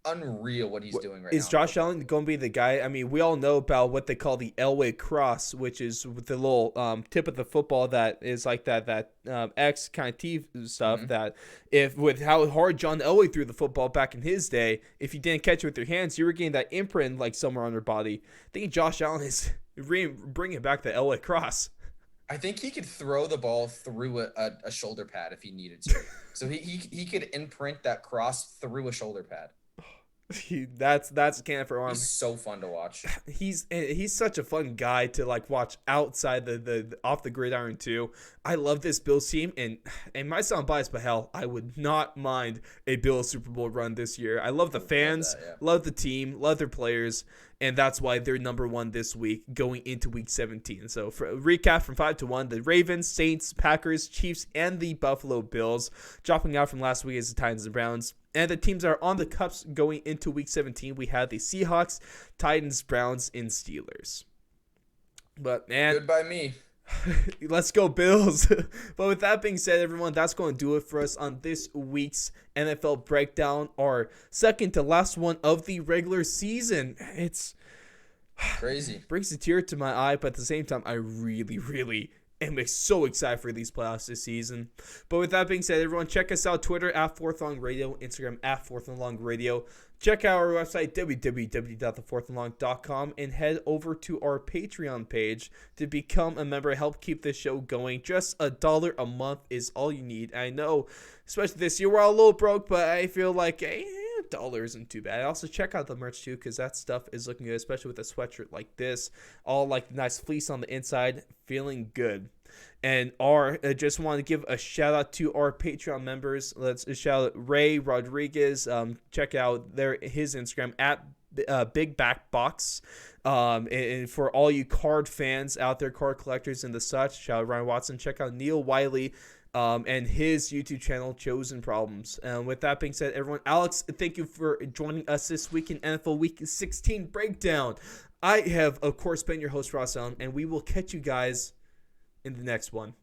unreal what he's doing right now. Is Josh Allen going to be the guy? I mean, we all know about what they call the Elway cross, which is with the little tip of the football that is like that X kind of T stuff. Mm-hmm. That if with how hard John Elway threw the football back in his day, if you didn't catch it with your hands, you were getting that imprint like somewhere on your body. I think Josh Allen is bringing back the Elway cross. I think he could throw the ball through a shoulder pad if he needed to. So he could imprint that cross through a shoulder pad. That's a can for arm. He's so fun to watch. He's such a fun guy to like watch outside the off the gridiron too. I love this Bills team, and might sound biased, but hell, I would not mind a Bills Super Bowl run this year. I love the fans, love the team, love their players, and that's why they're number 1 this week going into week 17. So for a recap from 5 to 1, the Ravens, Saints, Packers, Chiefs, and the Buffalo Bills. Dropping out from last week is the Titans and Browns. And the teams that are on the cups going into week 17, we have the Seahawks, Titans, Browns, and Steelers. But man, good by me. Let's go Bills. But with that being said, everyone, that's going to do it for us on this week's NFL breakdown, our second to last one of the regular season. It's crazy. Brings a tear to my eye, but at the same time, I really, really am so excited for these playoffs this season. But with that being said, everyone, check us out, Twitter at Fourth Long Radio, Instagram at Fourth and Long Radio. Check out our website, www.thefourthandlong.com, and head over to our Patreon page to become a member, help keep this show going. Just $1 a month is all you need. I know, especially this year, we're all a little broke, but I feel like $1 $1 isn't too bad. Also, check out the merch too, because that stuff is looking good, especially with a sweatshirt like this. All like nice fleece on the inside, feeling good. And I just want to give a shout out to our Patreon members. Let's shout out Ray Rodriguez. Check out his Instagram at Big Back Box. And for all you card fans out there, card collectors and the such, shout out Ryan Watson. Check out Neil Wiley. And his YouTube channel, Chosen Problems. With that being said, everyone, Alex, thank you for joining us this week in NFL Week 16 Breakdown. I have, of course, been your host, Ross Allen, and we will catch you guys in the next one.